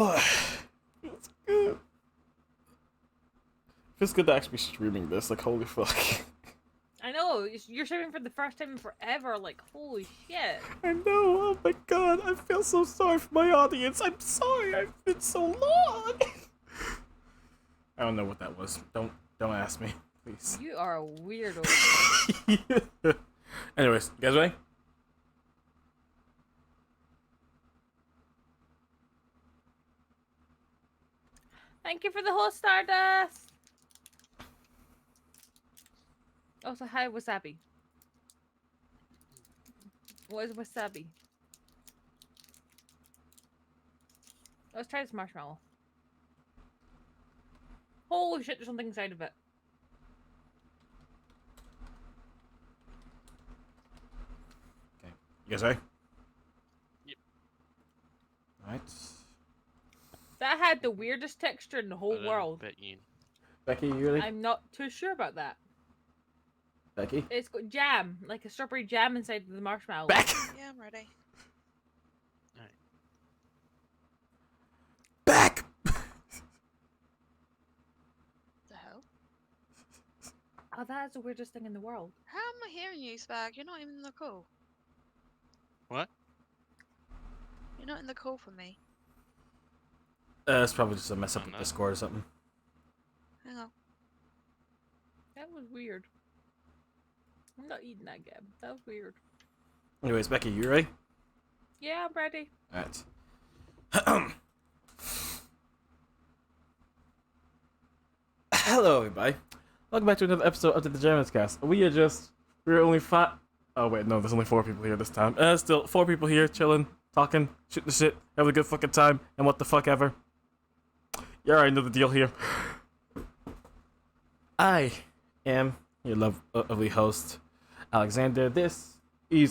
It's good. Feels good to actually be streaming this. Like, holy fuck. I know, you're streaming for the first time in forever. Like, holy shit. I know. Oh my god. I feel so sorry for my audience. I'm sorry. I've been so long. I don't know what that was. Don't ask me, please. You are a weirdo. Anyways, you guys ready? Thank you for the whole Stardust. Also, hi, wasabi. What is wasabi? Let's try this marshmallow. Holy shit, there's something inside of it. Okay. You guys ready? Yep. Alright. That had the weirdest texture in the whole world. Becky, you ready? I'm not too sure about that. Becky? It's got jam, like a strawberry jam inside of the marshmallow. Back! Yeah, I'm ready. Alright. Back! The hell? Oh, that is the weirdest thing in the world. How am I hearing you, Spag? You're not even in the call. What? You're not in the call for me. It's probably just a mess up Oh, with no. Discord or something. Hang on. That was weird. I'm not eating that, Gab. That was weird. Anyways, Becky, you ready? Yeah, I'm ready. Alright. Hello, everybody. Welcome back to another episode of the DegenerateCast. We're only five. Oh, wait, no, there's only 4 people here this time. Still 4 people here, chilling, talking, shooting the shit, having a good fucking time, and what the fuck ever. You already know the deal here. I am your lovely host, Alexander. These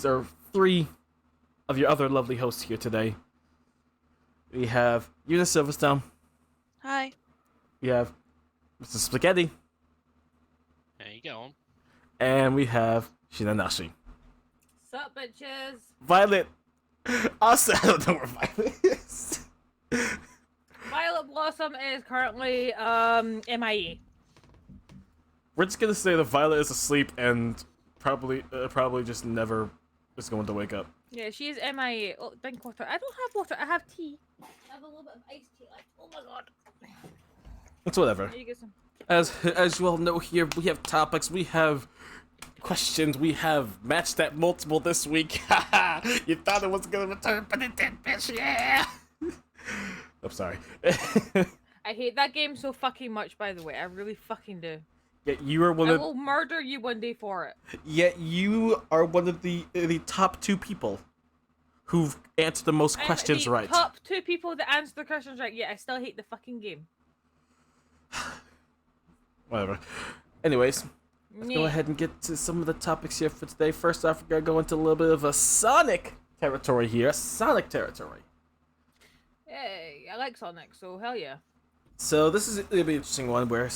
are 3 of your other lovely hosts here today. We have Eunice Silverstone. Hi. We have Mr. Spaghetti. There you go. And we have Shinanashi. Sup, bitches? Violet. Also, I don't know where Violet is. Violet Blossom is currently, MIA. We're just gonna say that Violet is asleep and probably just never is going to wake up. Yeah, she is MIA. Oh, drink water. I don't have water. I have tea. I have a little bit of iced tea left. Oh my god. It's whatever. Here you get some. As you all know here, we have topics, we have questions, we have matched that multiple this week. You thought it was gonna return, but it did, bitch, yeah! I'm sorry. I hate that game so fucking much, by the way. I really fucking do. Yet you are one I of will murder you one day for it. the top 2 people who've answered the most questions the right. Top 2 people that answer the questions right. Yeah, I still hate the fucking game. Whatever. Anyways, let's go Yeah. ahead and get to some of the topics here for today. First off, we're gonna go into a little bit of a Sonic territory here. Sonic territory. Hey, I like Sonic, so hell yeah. So this is gonna be an interesting one where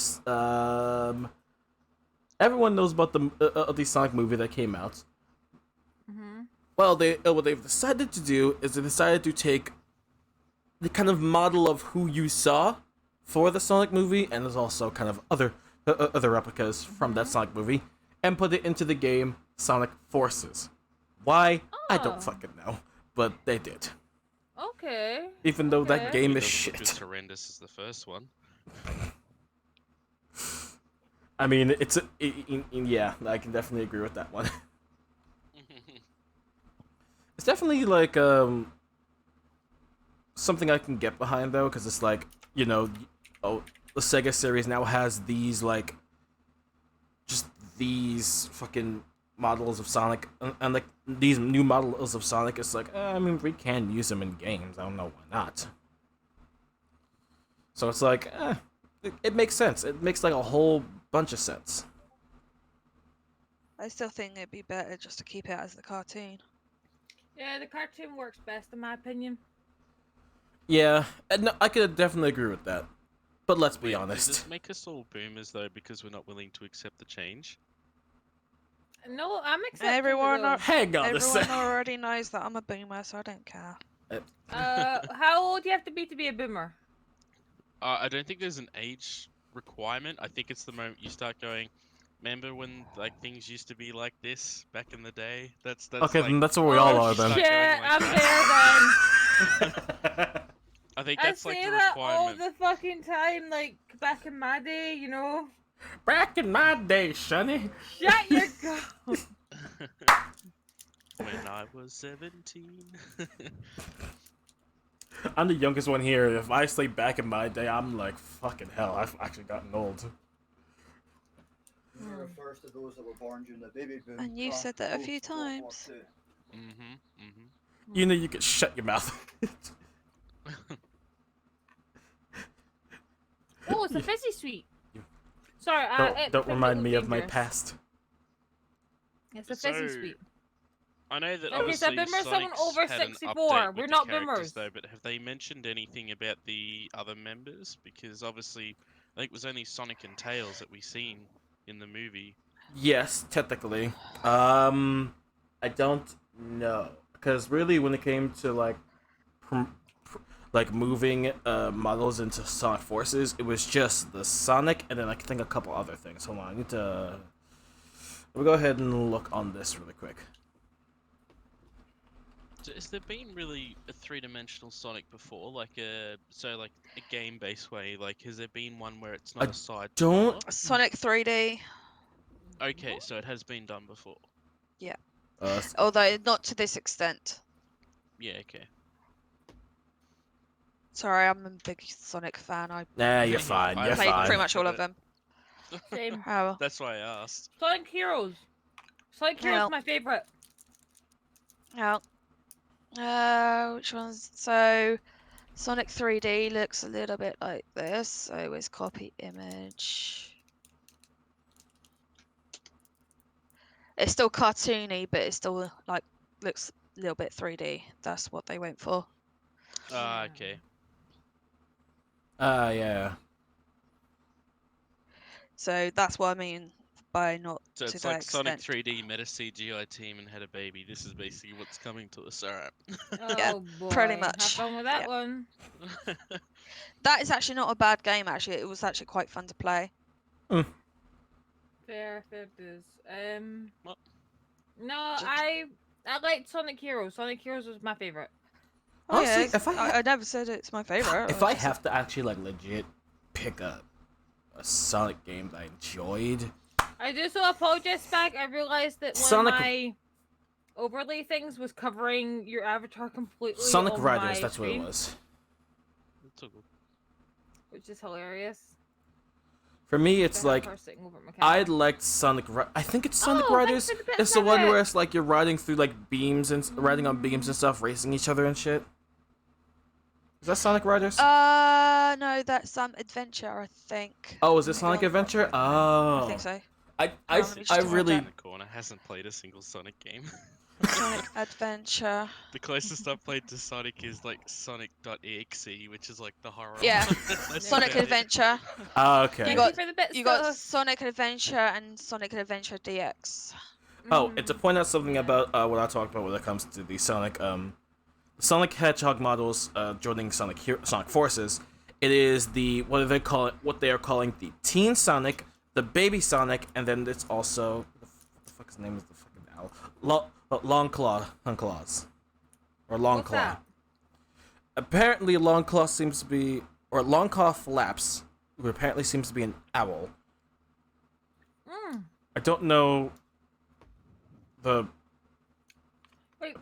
everyone knows about the Sonic movie that came out. Mm-hmm. Well, what they've decided to do is they decided to take the kind of model of who you saw for the Sonic movie, and there's also kind of other replicas from that Sonic movie, and put it into the game Sonic Forces. Why? I Oh. don't fucking know, but they did. Okay. Even though that Okay. game It is doesn't look as shit. horrendous as the first one. I mean, yeah, I can definitely agree with that one. It's definitely like something I can get behind though, because it's like, you know, the Sega series now has these like just these fucking models of Sonic, and like these new models of Sonic. It's like, I mean, we can use them in games. I don't know why not. So it's like, it makes sense. It makes like a whole bunch of sense. I still think it'd be better just to keep it as the cartoon. Yeah, the cartoon works best in my opinion. Yeah, and no, I could definitely agree with that. But let's be Wait, honest. Does this make us all boomers though because we're not willing to accept the change? No, I'm accepting Everyone, it, though. Hang on a everyone second. already knows that I'm a boomer, so I don't care. How old do you have to be a boomer? I don't think there's an age requirement. I think it's the moment you start going. Remember when like things used to be like this back in the day? That's Okay, like then that's where we all Oh are you then. start shit! going like I'm that. there then. I think I that's like say the that all requirement. the fucking time, like back in my day, you know. Back in my day, Shunny. Shut your go. When I was 17. I'm the youngest one here. If I say back in my day, I'm like, fucking hell, I've actually gotten old. He refers to those that were born during the baby boom. And you've said that a few times. You know, you can shut your mouth. Oh, it's a fizzy sweet. Sorry, Don't remind me of my dangerous. past. It's a fizzy So, sweet. I know that Okay, so obviously boomer is someone Sonic's over had an 64. update with We're the not characters boomers. though, but have they mentioned anything about the other members? Because obviously, I think it was only Sonic and Tails that we seen in the movie. Yes, technically. I don't know, because really, when it came to like moving models into Sonic Forces, it was just the Sonic, and then I think a couple other things. Hold on, I need to. We'll go ahead and look on this really quick. So has there been really a three-dimensional Sonic before, like a game-based way? Like, has there been one where it's not I a side don't- scroller? Sonic 3D. Okay, so it has been done before. Yeah. Uh, Although not to this extent. Yeah, okay. Sorry, I'm a big Sonic fan. I nah, you're Yeah, fine. I You're played fine. pretty much all of But- them. Same. Oh, That's why I asked. Sonic Heroes. Sonic Heroes Yeah. is my favorite. yeah. Which ones? So, Sonic 3D looks a little bit like this. So it's copy image. It's still cartoony, but it still like looks a little bit 3D. That's what they went for. Ah, okay. Yeah. So that's what I mean by not So to it's that like Sonic extent. 3D met a CGI team and had a baby. This is basically what's coming to us, alright. Oh boy. pretty Have much. fun with that Yeah. one. That is actually not a bad game. Actually, it was actually quite fun to play. Fair dues. Well, No, I liked Sonic Heroes. Sonic Heroes was my favorite. Oh Honestly, yeah, if I I never said it's my favorite. If I have to actually like legit pick a Sonic game that I enjoyed, I do so apologize, Spag. I realized that one Sonic- of my overlay things was covering your avatar completely Sonic on Riders, my that's what it screen, was. it's all good. which is hilarious. For me, I it's have like her sitting over at my I camera. liked I think it's Sonic Oh, thanks Riders. for the bit, It's the one Rabbit. where it's like you're riding through like beams and riding on beams and stuff, racing each other and shit. Is that Sonic Riders? No, that's Adventure, I think. Oh, is it Maybe Sonic I'm- Adventure? I Oh, think so. I let me This just I double really in the corner hasn't played a single Sonic game. Sonic Adventure. The closest I've played to Sonic is like Sonic.exe, which is like the horror. Yeah. That's Sonic about it. Adventure. okay. Thank got- you for the bits. You got Sonic Adventure and Sonic Adventure DX. Oh, and to point out something about what I talked about when it comes to the Sonic Hedgehog models joining Sonic Forces. It is the what they are calling the Teen Sonic, the Baby Sonic, and then it's also what the fuck's name is the fucking owl? Longclaws, or Longclaw. What's that? Apparently, Longclaw seems to be, or Longclaw Flaps, who apparently seems to be an owl. I don't know the. Wait,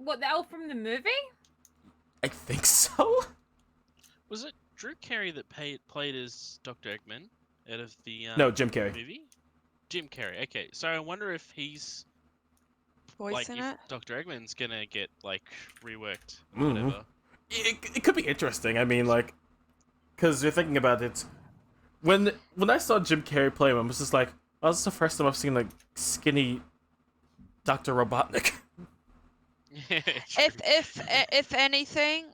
what, the elf from the movie? I think so. Was it Drew Carey that played as Dr. Eggman out of the No, Jim Carrey. movie? Jim Carrey. Okay, so I wonder if he's Voice in if it. Dr. Eggman's gonna get like reworked or Mhm. whatever. It could be interesting. I mean, like, because you're thinking about it. When I saw Jim Carrey play him, I was just like, oh, this is the first time I've seen like skinny Dr. Robotnik. Yeah, If anything,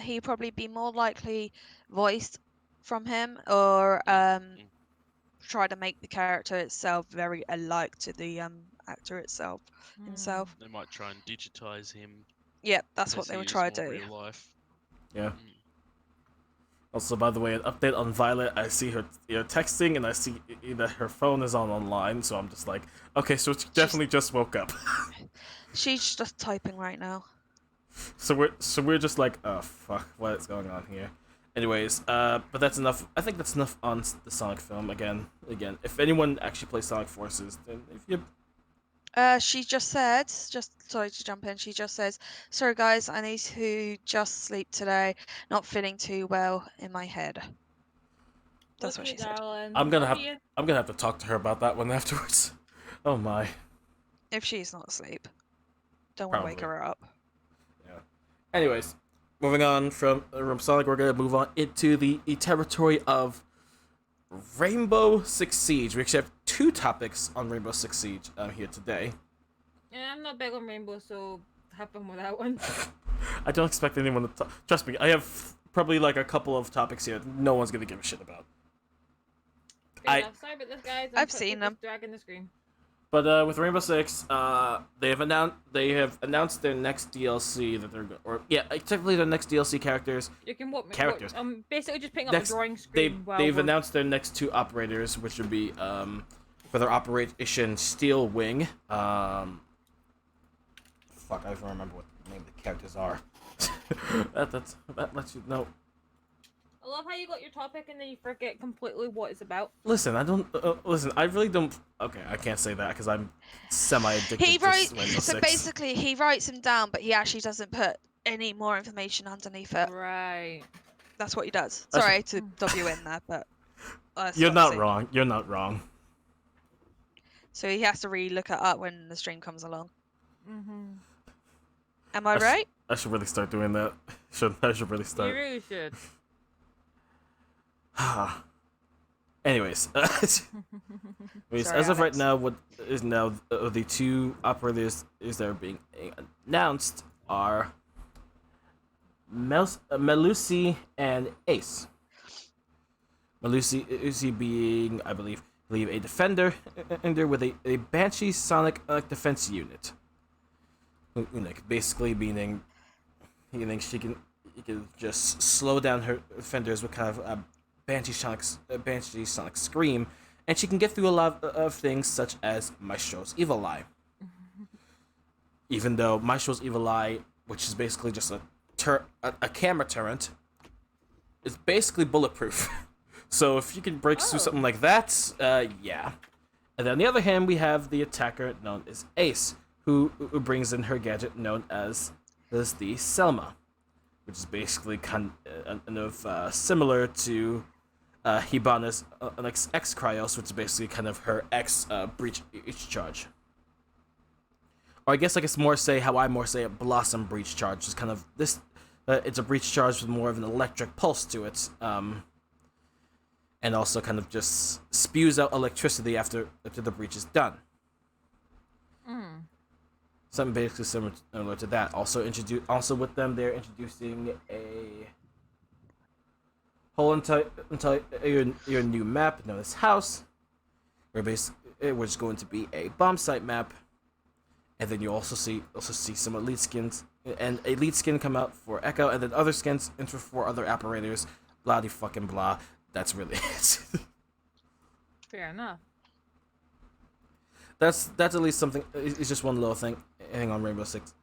he'd probably be more likely voiced from him, or try to make the character itself very alike to the actor itself himself. they might try and digitize him. Yep, that's As what they he were is trying to more do. real life. Yeah. Mm. Also, by the way, an update on Violet. I see her texting, and I see that her phone is on online. So I'm just like, okay, so she definitely just woke up. She's just typing right now. So we're just like, oh fuck, what is going on here? Anyways, but that's enough. I think that's enough on the Sonic film. Again, if anyone actually plays Sonic Forces, then if you She just said, sorry to jump in. She just says, "Sorry guys, I need to just sleep today. Not feeling too well in my head." That's what Okay, she said. darling. I'm gonna Love have you. I'm gonna have to talk to her about that one afterwards. Oh my. If she's not asleep, don't want to wake Probably. her up. Yeah. Anyways, moving on from Sonic, we're gonna move on into the territory of Rainbow Six Siege. We actually have 2 topics on Rainbow Six Siege here today. Yeah, I'm not big on Rainbow, so have fun with that one. I don't expect anyone to trust me. I have probably like a couple of topics here that no one's gonna give a shit about. Fair enough. Sorry about this, guys. I've seen them. Dragging the screen. But with Rainbow Six, they have announced their next DLC that they're technically their next DLC characters. You can what? Characters. I'm basically just picking up Next, a drawing screen. they've announced their next 2 operators, which would be for their Operation Steel Wing. Fuck, I don't remember what the name of the characters are. that lets you know. I love how you got your topic and then you forget completely what it's about. Listen, I don't. Listen, I really don't. Okay, I can't say that because I'm semi-addicted. He to writes. Rainbow So Six. basically, he writes them down, but he actually doesn't put any more information underneath it. Right. That's what he does. That's- Sorry to dub you in there, but that's You're what not I see. wrong. You're not wrong. So he has to re-look it up when the stream comes along. Mhm. Am I That's- right? I should really start doing that. I should really You start. really should. Anyways, Sorry, as of right Alex. now, what is now the 2 operators that are being announced are Melusi and Ace. Melusi being, I believe a defender with a Banshee Sonic defense unit. Basically meaning she can just slow down her defenders with kind of a Banshee Sonic Scream, and she can get through a lot of things such as Maestro's Evil Eye. Even though Maestro's Evil Eye, which is basically just a camera turret, is basically bulletproof. So if you can break through something like that, yeah. And then on the other hand, we have the attacker known as Ace, who brings in her gadget known as the Selma, which is basically kind of similar to Hibana's X Cryos, which is basically kind of her X breach charge. Or I guess more say how I more say it, Blossom breach charge. Is kind of this. It's a breach charge with more of an electric pulse to it. And also kind of just spews out electricity after the breach is done. Something basically similar to that. Also with them, they're introducing a whole your new map known as House, where it was going to be a bomb site map, and then you also see some elite skins and elite skin come out for Echo, and then other skins enter for other operators. Blah de fucking blah. That's really it. Fair enough. That's at least something. It's just one little thing on Rainbow Six.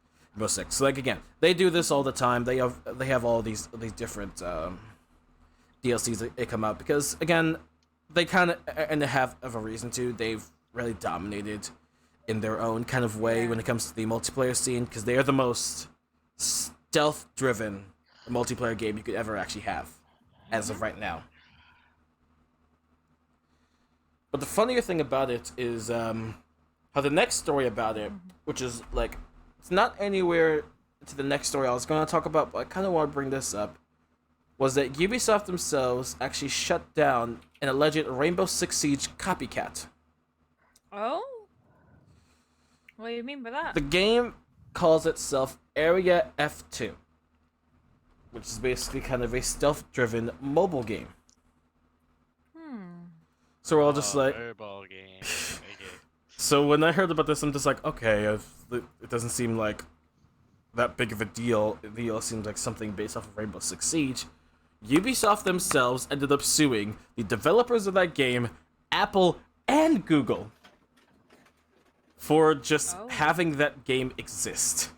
So like again, they do this all the time. They have all these different DLCs that they come out because again, they kind of and they have a reason to. They've really dominated in their own kind of way when it comes to the multiplayer scene because they are the most stealth-driven multiplayer game you could ever actually have, as of right now. But the funnier thing about it is how the next story about it, which is like, it's not anywhere to the next story I was going to talk about, but I kind of want to bring this up, was that Ubisoft themselves actually shut down an alleged Rainbow Six Siege copycat. Oh? What do you mean by that? The game calls itself Area F2, which is basically kind of a stealth-driven mobile game. So we're all just like... Mobile game. Okay. So when I heard about this, I'm just like, okay, it doesn't seem like that big of a deal. It seems like something based off of Rainbow Six Siege. Ubisoft themselves ended up suing the developers of that game, Apple and Google, for just having that game exist.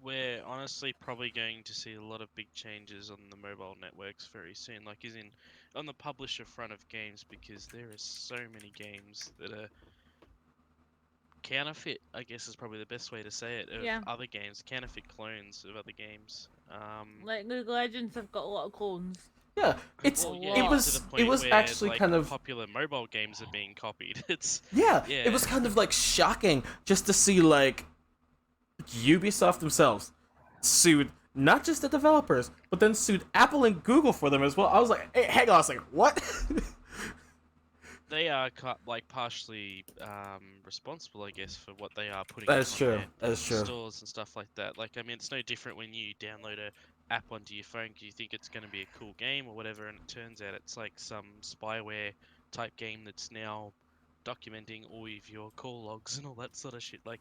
We're honestly probably going to see a lot of big changes on the mobile networks very soon, like as in on the publisher front of games, because there are so many games that are counterfeit, I guess is probably the best way to say it, of other games, counterfeit clones of other games. Like League of Legends have got a lot of clones. Yeah, Well, yeah, it was to the point it was where, actually like, kind of popular mobile games are being copied. yeah, it was kind of like shocking just to see like Ubisoft themselves sued not just the developers, but then sued Apple and Google for them as well. I was like, hey, hang on a second, what? They are like partially responsible, I guess, for what they are putting That up is on true. their That is true. stores and stuff like that. Like, I mean, it's no different when you download a app onto your phone because you think it's going to be a cool game or whatever, and it turns out it's like some spyware type game that's now documenting all of your call logs and all that sort of shit. Like,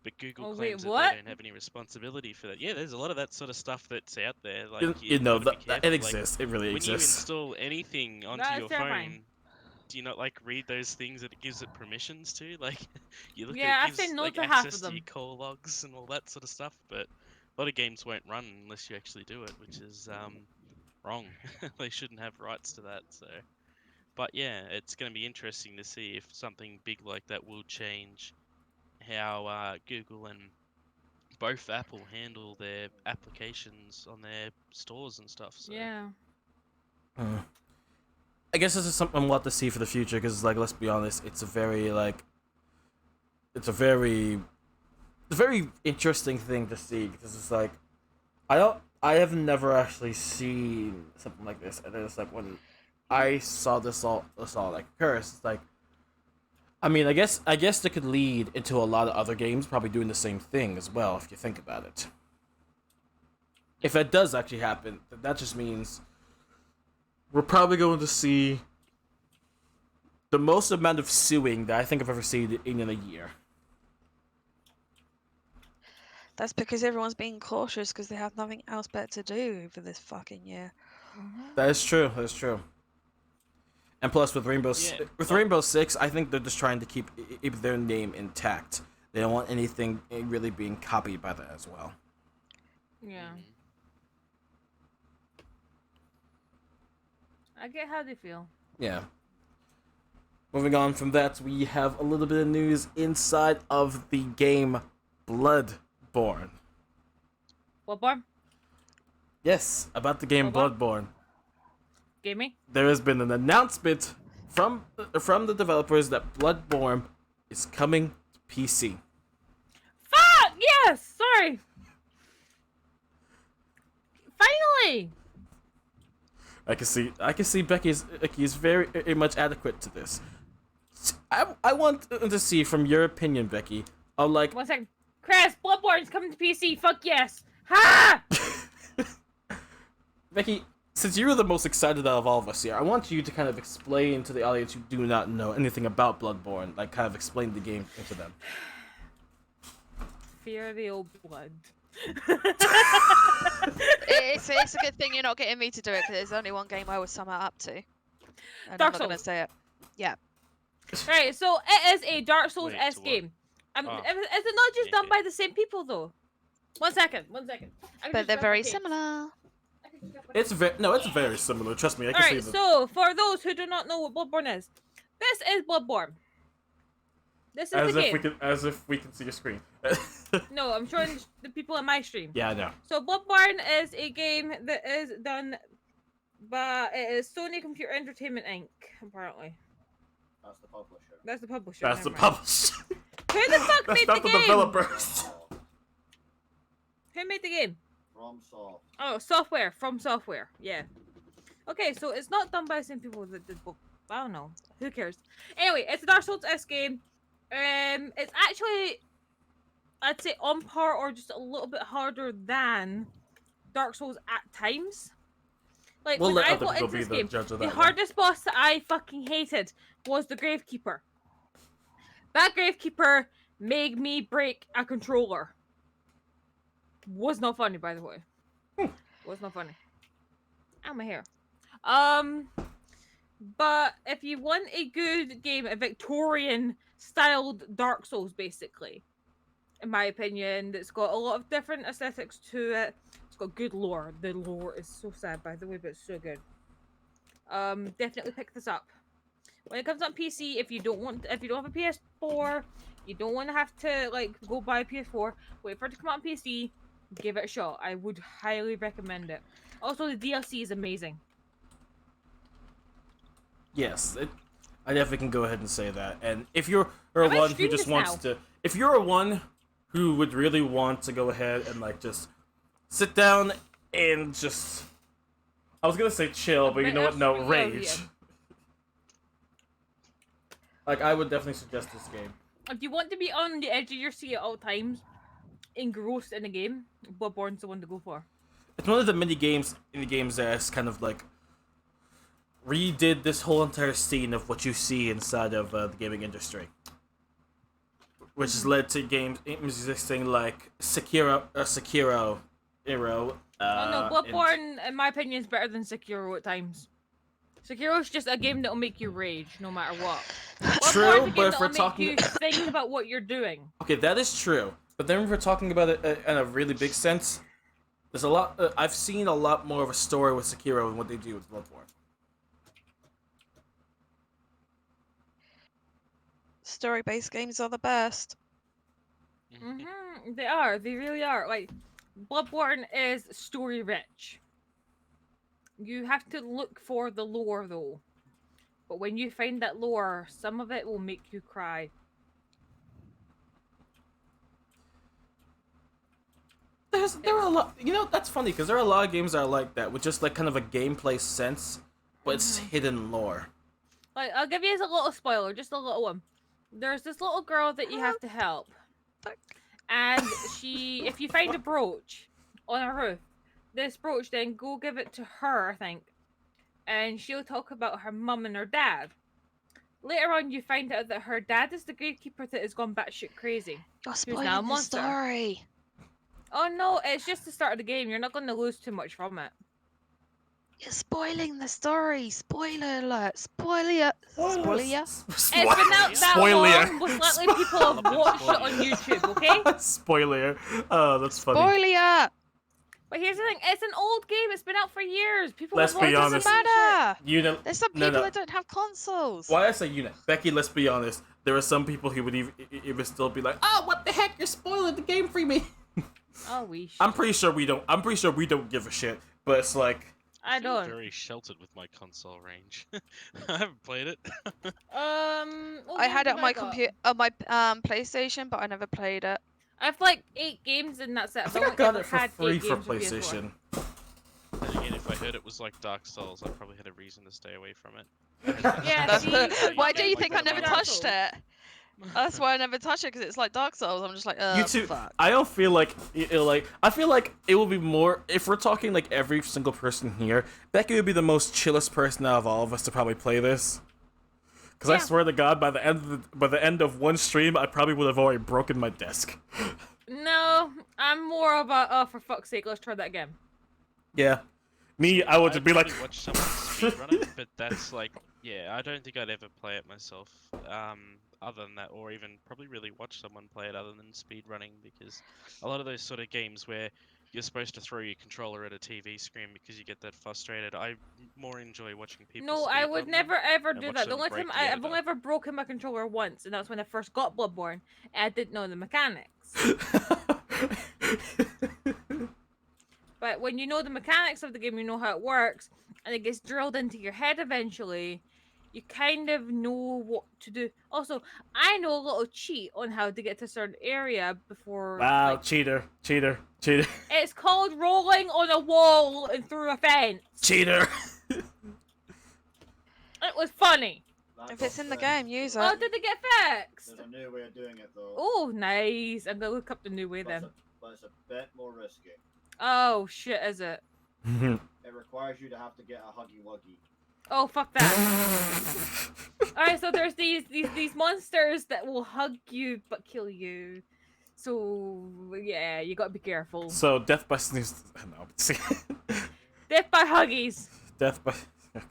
but Google claims that they don't have any responsibility for that. Yeah, there's a lot of that sort of stuff that's out there. Like, you know, gotta be careful. it exists. It really when exists. you install anything onto your phone, do you not like read those things that it gives it permissions to? Like, you look at it gives like access to your call logs and all that sort of stuff. But a lot of games won't run unless you actually do it, which is wrong. They shouldn't have rights to that. So, but yeah, it's going to be interesting to see if something big like that will change how Google and both Apple handle their applications on their stores and stuff. So. Yeah. I guess this is something we'll have to see for the future because, like, let's be honest, it's a very interesting thing to see because it's like, I have never actually seen something like this, and then it's like when I saw this all like occur, it's like, I mean, I guess that could lead into a lot of other games probably doing the same thing as well if you think about it. If that does actually happen, then that just means we're probably going to see the most amount of suing that I think I've ever seen in a year. That's because everyone's being cautious because they have nothing else better to do for this fucking year. That is true. That is true. And plus, with Rainbow Six, I think they're just trying to keep their name intact. They don't want anything really being copied by that as well. Yeah. I get how they feel. Yeah. Moving on from that, we have a little bit of news inside of the game Bloodborne. Bloodborne? Yes, about the game Bloodborne. Gaming? There has been an announcement from the developers that Bloodborne is coming to PC. Fuck! Yes! Sorry! Finally! I can see Becky's very much adequate to this. I want to see from your opinion, Becky, of like 1 second. Chris, Bloodborne's coming to PC. Fuck yes. Ha! Becky, since you're the most excited out of all of us here, I want you to kind of explain to the audience who do not know anything about Bloodborne, like kind of explain the game to them. Fear the old blood. It's a good thing you're not getting me to do it because there's only one game I would sum it up to. And I'm not going to say it. Yeah. Right, so it is a Dark Souls-esque game. Is it not just done by the same people though? 1 second. But they're very similar. It's very similar. Trust me, I can see Alright, so for those who do not know what Bloodborne is, this is Bloodborne. This is the game. As if we can see a screen. No, I'm showing the people on my stream. Yeah, I know. So Bloodborne is a game that is done by Sony Computer Entertainment Inc. Apparently. That's the publisher. That's the publisher. That's the never mind. publisher. Who the fuck That's made not the the game? developers. Who made the game? FromSoft. Oh, software. From software. Yeah. Okay, so it's not done by the same people that did book. I don't know. Who cares? Anyway, it's a Dark Souls-esque game. It's actually, I'd say, on par or just a little bit harder than Dark Souls at times. Like, We'll when let I other got people into be this the game, judge of the that one. hardest boss that I fucking hated was the Gravekeeper. That Gravekeeper made me break a controller. was not funny, by the way. Was not funny. Ow, my hair. But if you want a good game, a Victorian styled Dark Souls, basically, in my opinion, that's got a lot of different aesthetics to it. It's got good lore. The lore is so sad, by the way, but it's so good. Definitely pick this up. When it comes on PC, if you don't have a PS4, you don't want to have to like go buy a PS4. Wait for it to come out on PC. Give it a shot. I would highly recommend it. Also, the DLC is amazing. Yes, I definitely can go ahead and say that. And if you're one who just wants to, if you're one who would really want to go ahead and like just sit down and just, I was gonna say chill, but you know what? No, rage. Like, I would definitely suggest this game. If you want to be on the edge of your seat at all times, engrossed in a game, Bloodborne's the one to go for. It's one of the mini games in the games that's kind of like redid this whole entire scene of what you see inside of the gaming industry, which has led to games existing like Sekiro. Oh no, Bloodborne, in my opinion, is better than Sekiro at times. Sekiro's just a game that'll make you rage no matter what. True, but if we're talking, you think about what you're doing. Okay, that is true. But then if we're talking about it in a really big sense, there's a lot. I've seen a lot more of a story with Sekiro than what they do with Bloodborne. Story-based games are the best. They are. They really are. Like, Bloodborne is story-rich. You have to look for the lore, though. But when you find that lore, some of it will make you cry. There are a lot. You know, that's funny because there are a lot of games that are like that with just like kind of a gameplay sense, but it's hidden lore. Like, I'll give you a little spoiler, just a little one. There's this little girl that you have to help, and if you find a brooch on a roof, this brooch, then go give it to her, I think, and she'll talk about her mum and her dad. Later on, you find out that her dad is the gravekeeper that has gone batshit crazy. You're spoiling the story. Oh no, it's just the start of the game. You're not going to lose too much from it. You're spoiling the story. Spoiler alert. Spoiler. Spoiler. It's been out that long. Most likely people have watched it on YouTube, okay? Spoiler. Oh, that's funny. Spoiler. But here's the thing. It's an old game. It's been out for years. People Let's be honest. Doesn't matter. There's some people that don't have consoles. Why I say unit? Becky, let's be honest. There are some people who would even still be like, "Oh, what the heck? You're spoiling the game for me." Oh, we should. I'm pretty sure we don't give a shit. But it's like, I don't. I'm very sheltered with my console range. I haven't played it. I had it on my computer, on my PlayStation, but I never played it. I have like 8 games in that set. I think I got it for free for PlayStation. And again, if I heard it was like Dark Souls, I probably had a reason to stay away from it. Yeah. Why do you think I never touched it? That's why I never touch it, because it's like Dark Souls. I'm just like, you two, fuck. I don't feel like, I feel like it will be more, if we're talking like every single person here, Becky would be the most chillest person out of all of us to probably play this. Because I swear to God, by the end of one stream, I probably would have already broken my desk. No, I'm more of a, oh, for fuck's sake, let's try that again. Yeah. Me, I would be like... watch someone speedrun it, but that's like, yeah, I don't think I'd ever play it myself. Other than that, or even probably really watch someone play it other than speedrunning, because a lot of those sort of games where you're supposed to throw your controller at a TV screen because you get that frustrated, I more enjoy watching people. No, I would never ever do that. The only time I've only ever broken my controller once, and that's when I first got Bloodborne, and I didn't know the mechanics. But when you know the mechanics of the game, you know how it works, and it gets drilled into your head eventually, you kind of know what to do. Also, I know a little cheat on how to get to a certain area before... Wow, like, cheater. It's called rolling on a wall and through a fence. Cheater! It was funny. If it's in the game, use it. Oh, did it get fixed? There's a new way of doing it, though. Oh, nice. I'm gonna look up the new way then. But it's a bit more risky. Oh, shit, is it? It requires you to have to get a Huggy Wuggy. Oh, fuck that. Alright, so there's these monsters that will hug you but kill you. So yeah, you gotta be careful. So death by snooze. No, death by huggies. Death by. Okay.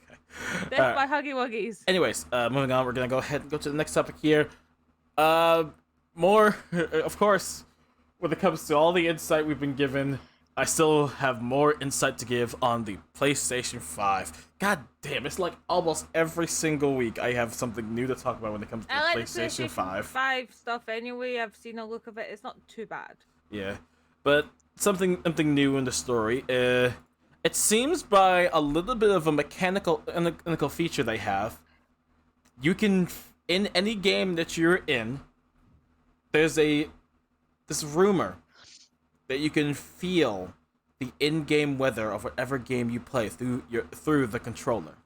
Death by huggy wuggies. Anyways, moving on. We're gonna go ahead and go to the next topic here. More, of course, when it comes to all the insight we've been given, I still have more insight to give on the PlayStation 5. God damn, it's like almost every single week I have something new to talk about when it comes to I like PlayStation 5. 5 stuff anyway. I've seen a look of it. It's not too bad. Yeah, but something new in the story. It seems by a little bit of a mechanical feature they have, you can, in any game that you're in, there's this rumor that you can feel the in-game weather of whatever game you play through the controller.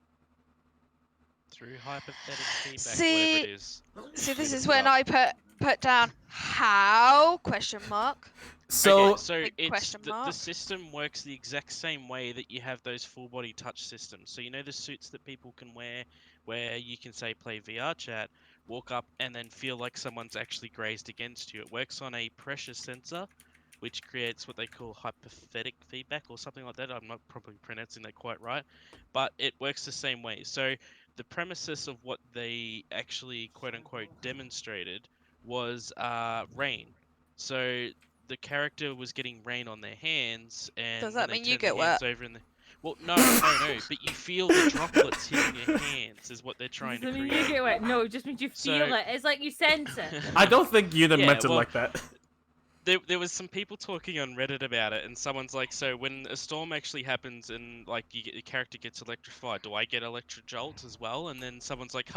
Through hypothetical feedback, whatever it is. See, this is when I put down how ? So, okay, so it's the system works the exact same way that you have those full body touch systems. So you know the suits that people can wear, where you can say play VR chat, walk up and then feel like someone's actually grazed against you. It works on a pressure sensor, which creates what they call hypothetic feedback or something like that. I'm not probably pronouncing that quite right, but it works the same way. So the premises of what they actually quote unquote demonstrated was rain. So the character was getting rain on their hands, and does that when mean they you turn get their hands wet? over in the well, no, but you feel the droplets hitting your hands is what they're trying to create. You get wet. No, it just means you feel it. It's like you sense it. I don't think Unit meant it like that. There was some people talking on Reddit about it, and someone's like, so when a storm actually happens and like the character gets electrified, do I get electric jolt as well? And then someone's like,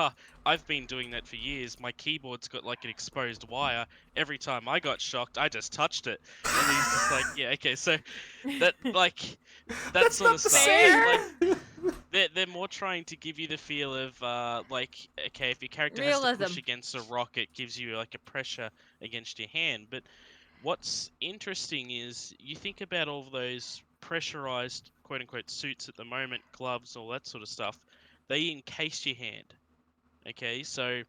I've been doing that for years. My keyboard's got like an exposed wire. Every time I got shocked, I just touched it. And he's just like, yeah, okay, so that like that sort of stuff. Like, they're more trying to give you the feel of like, okay, if your character has to push against a rock, it gives you like a pressure against your hand, but what's interesting is you think about all of those pressurized quote unquote suits at the moment, gloves, all that sort of stuff, they encase your hand. Okay, so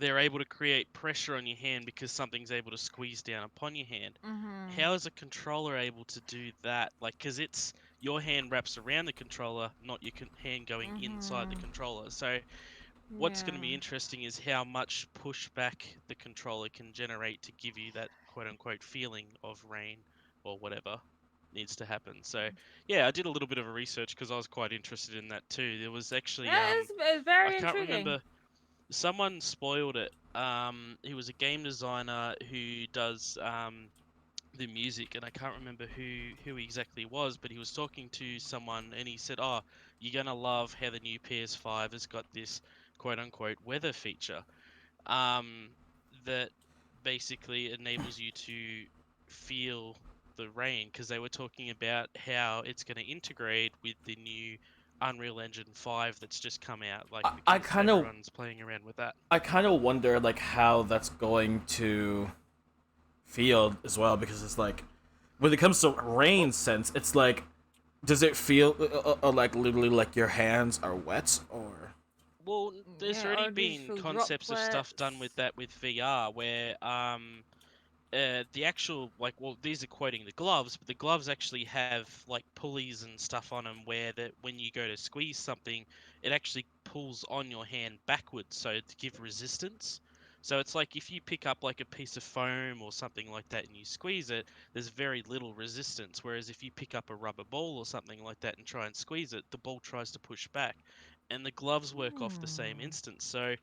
they're able to create pressure on your hand because something's able to squeeze down upon your hand. Mm-hmm. How is a controller able to do that? Like, because it's your hand wraps around the controller, not your hand going inside the controller. So what's going to be interesting is how much pushback the controller can generate to give you that quote-unquote feeling of rain or whatever needs to happen. So yeah, I did a little bit of a research because I was quite interested in that too. There was actually it's very I can't intriguing. remember, someone spoiled it. He was a game designer who does the music, and I can't remember who he exactly was, but he was talking to someone and he said, oh, you're gonna love how the new PS5 has got this quote-unquote weather feature that basically enables you to feel the rain, because they were talking about how it's going to integrate with the new Unreal Engine 5 that's just come out. Like, I kind of everyone's playing around with that. I kind of wonder like how that's going to feel as well, because it's like when it comes to rain sense, it's like, does it feel like literally like your hands are wet, or? Well, there's already been concepts of stuff done with that with VR, where the actual, like, well, these are quoting the gloves, but the gloves actually have like pulleys and stuff on them where that when you go to squeeze something, it actually pulls on your hand backwards, so to give resistance. So it's like if you pick up like a piece of foam or something like that and you squeeze it, there's very little resistance. Whereas if you pick up a rubber ball or something like that and try and squeeze it, the ball tries to push back. And the gloves work off the same instance. So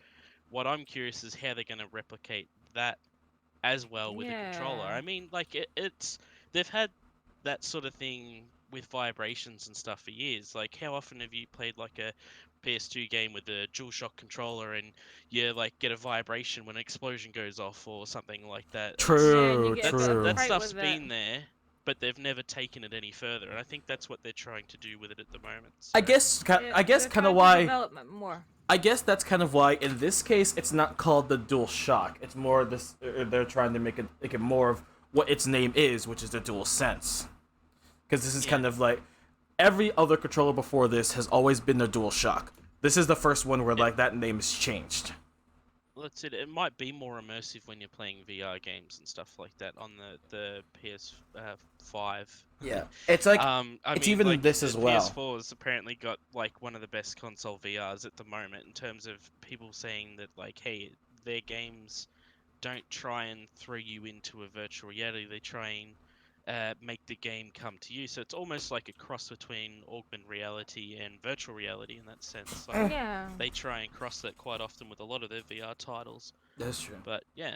what I'm curious is how they're going to replicate that as well with a controller. I mean, like it's they've had that sort of thing with vibrations and stuff for years. Like, how often have you played like a PS2 game with a DualShock controller and you like get a vibration when an explosion goes off or something like that? True. That stuff's been there, but they've never taken it any further, and I think that's what they're trying to do with it at the moment. So. I guess kind of why. Development more. I guess that's kind of why in this case it's not called the DualShock. It's more this. They're trying to make it more of what its name is, which is the DualSense. Because this is kind of like every other controller before this has always been the DualShock. This is the first one where like that name is changed. that's it. It might be more immersive when you're playing VR games and stuff like that on the PS5. Yeah, it's like it's even like this the as well. PS4 has apparently got like one of the best console VRs at the moment in terms of people saying that like, hey, their games don't try and throw you into a virtual reality. They try and make the game come to you. So it's almost like a cross between augmented reality and virtual reality in that sense. Like, yeah. they try and cross that quite often with a lot of their VR titles. That's true. But yeah.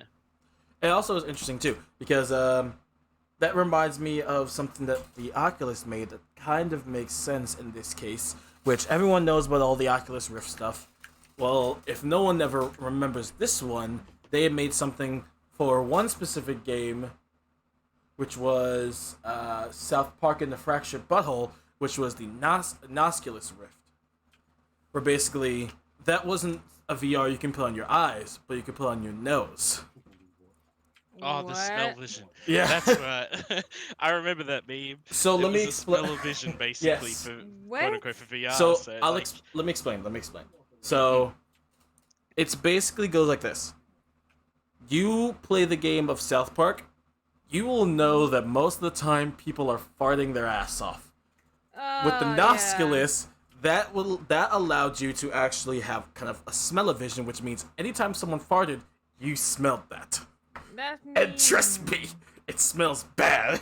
It also is interesting too because that reminds me of something that the Oculus made that kind of makes sense in this case, which everyone knows about all the Oculus Rift stuff. Well, if no one ever remembers this one, they had made something for one specific game, which was South Park and the Fractured Butthole, which was the Nosculus Rift. Where basically, that wasn't a VR you can put on your eyes, but you can put on your nose. Oh, the smell vision. Yeah. That's right. I remember that meme. So let me explain. Smell-o-vision basically Yes. for What? quote-unquote for VR. So like... let me explain. So it's basically goes like this. You play the game of South Park, you will know that most of the time people are farting their ass off. With the Nosculus, that allowed you to actually have kind of a smell-o-vision, which means anytime someone farted, you smelled that. That's mean. And trust me, it smells bad.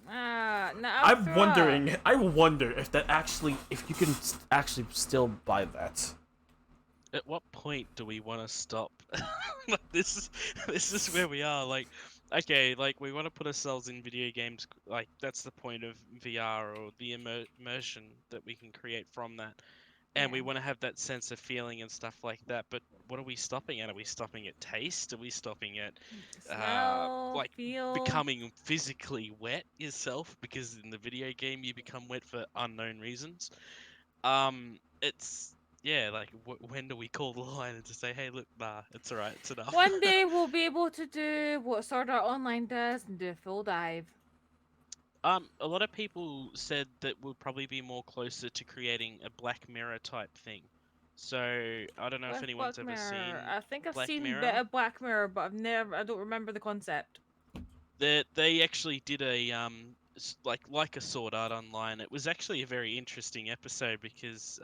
No, I wonder if you can actually still buy that. At what point do we want to stop? Like, this is where we are. Like, okay, like we want to put ourselves in video games. Like, that's the point of VR or the immersion that we can create from that. And we want to have that sense of feeling and stuff like that. But what are we stopping at? Are we stopping at taste? Are we stopping at smell, like feel. becoming physically wet yourself? Because in the video game you become wet for unknown reasons. It's like when do we call the line and just say, hey, look, nah, it's alright, it's enough. One day we'll be able to do what Sword Art Online does and do a full dive. A lot of people said that we'll probably be more closer to creating a Black Mirror type thing. So I don't know if anyone's ever seen. I think I've seen Mirror. a bit of Black Mirror, but I don't remember the concept. They actually did a like a Sword Art Online. It was actually a very interesting episode because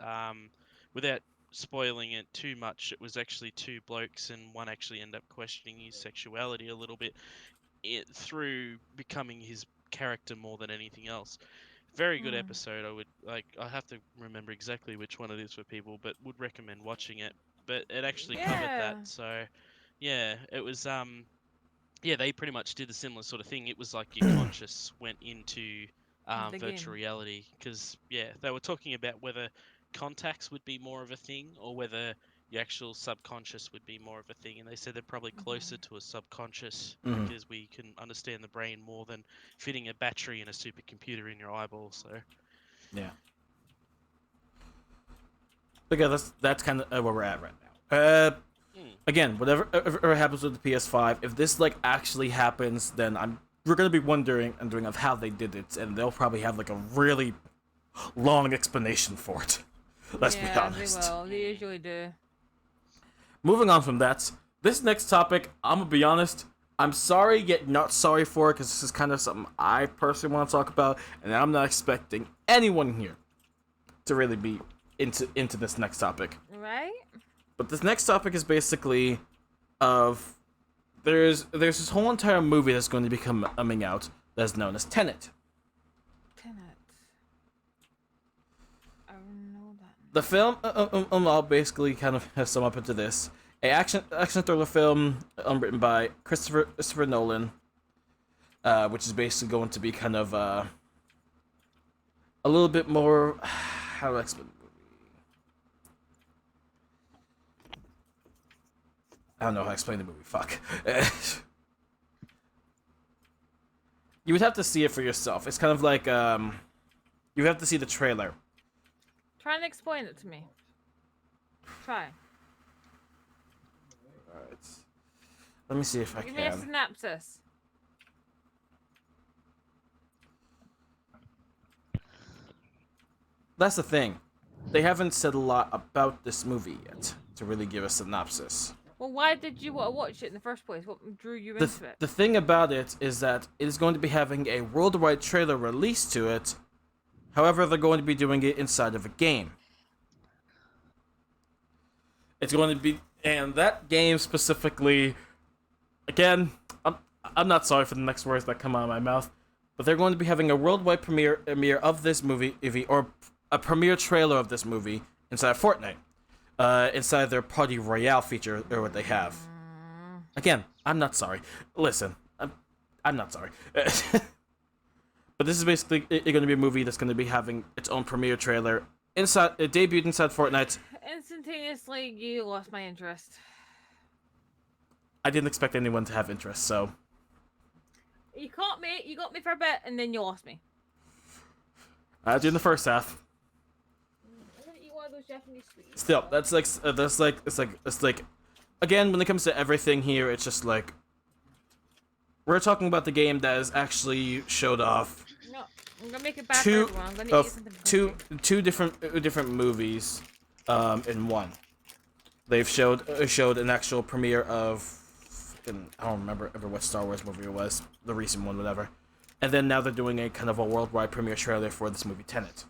without spoiling it too much, it was actually two blokes and one actually ended up questioning his sexuality a little bit through becoming his character more than anything else. Very good episode. I have to remember exactly which one it is for people, but would recommend watching it. But it actually covered that. So yeah, it was they pretty much did a similar sort of thing. It was like your conscious went into virtual reality because they were talking about whether contacts would be more of a thing or whether your actual subconscious would be more of a thing, and they said they're probably closer to a subconscious because we can understand the brain more than fitting a battery in a supercomputer in your eyeball. So yeah, but yeah, that's kind of where we're at right now. Again, whatever happens with the PS5, if this like actually happens, then we're gonna be wondering of how they did it, and they'll probably have like a really long explanation for it. Let's be honest. They will. They usually do. Moving on from that, this next topic, I'm gonna be honest, I'm sorry yet not sorry for it, because this is kind of something I personally want to talk about, and I'm not expecting anyone here to really be into this next topic. Right? But this next topic is basically of there's this whole entire movie that's going to be coming out that's known as Tenet. I know that. The film, I'll basically kind of sum up into this: a action thriller film written by Christopher Nolan, which is basically going to be kind of a little bit more. How do I explain the movie? I don't know how to explain the movie. Fuck. You would have to see it for yourself. It's kind of like you have to see the trailer. Try and explain it to me. Try. Alright. Let me see if I Give can. me a synopsis. That's the thing. They haven't said a lot about this movie yet to really give a synopsis. Well, why did you want to watch it in the first place? What drew you into it? The thing about it is that it is going to be having a worldwide trailer released to it. However, they're going to be doing it inside of a game. It's going to be, and that game specifically, again, I'm not sorry for the next words that come out of my mouth, but they're going to be having a worldwide premiere of this movie, or a premiere trailer of this movie inside Fortnite. Inside their Party Royale feature, or what they have. Again, I'm not sorry. Listen, I'm not sorry. But this is basically going to be a movie that's going to be having its own premiere trailer. It debuted inside Fortnite. Instantaneously, you lost my interest. I didn't expect anyone to have interest, so... You got me for a bit, and then you lost me. During the first half. Still, it's like, again, when it comes to everything here, it's just like, we're talking about the game that has actually showed off. No, I'm gonna make it back for everyone. I'm gonna eat something. Two different movies, in one. They've showed an actual premiere of, I don't remember ever what Star Wars movie it was, the recent one, whatever. And then now they're doing a kind of a worldwide premiere trailer for this movie, Tenet.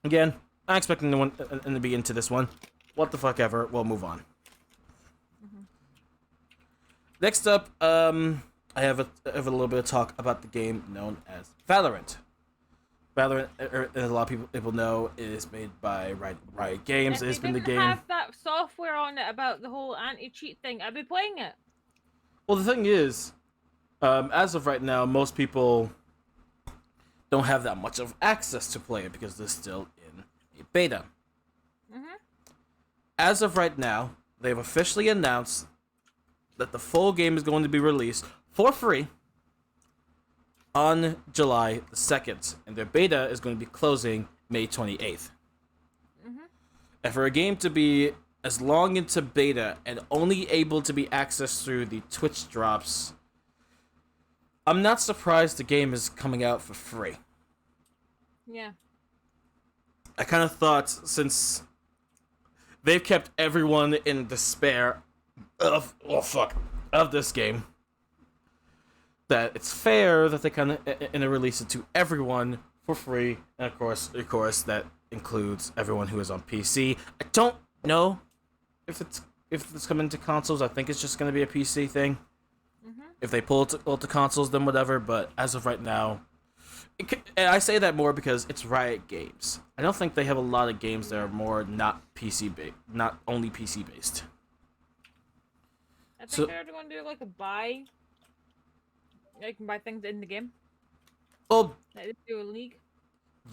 Again, I'm expecting no one to be into this one. What the fuck ever. We'll move on. Mm-hmm. Next up, I have a little bit of talk about the game known as Valorant. Valorant, a lot of people know, is made by Riot Games. It's been the game. If they didn't have that software on it about the whole anti-cheat thing, I'd be playing it. Well, the thing is, as of right now, most people don't have that much of access to play it because they're still in a beta. Mm-hmm. As of right now, they've officially announced that the full game is going to be released for free on July the 2nd, and their beta is going to be closing May 28th. Mm-hmm. And for a game to be as long into beta and only able to be accessed through the Twitch drops, I'm not surprised the game is coming out for free. Yeah. I kind of thought, since they've kept everyone in despair of this game, that it's fair that they kind of release it to everyone for free, and of course that includes everyone who is on PC. I don't know if it's coming to consoles. I think it's just going to be a PC thing. Mm-hmm. If they pull it to consoles, then whatever. But as of right now, and I say that more because it's Riot Games. I don't think they have a lot of games that are more not only PC based. I think they're going to do like a buy. You can buy things in the game. Well, like they do a league.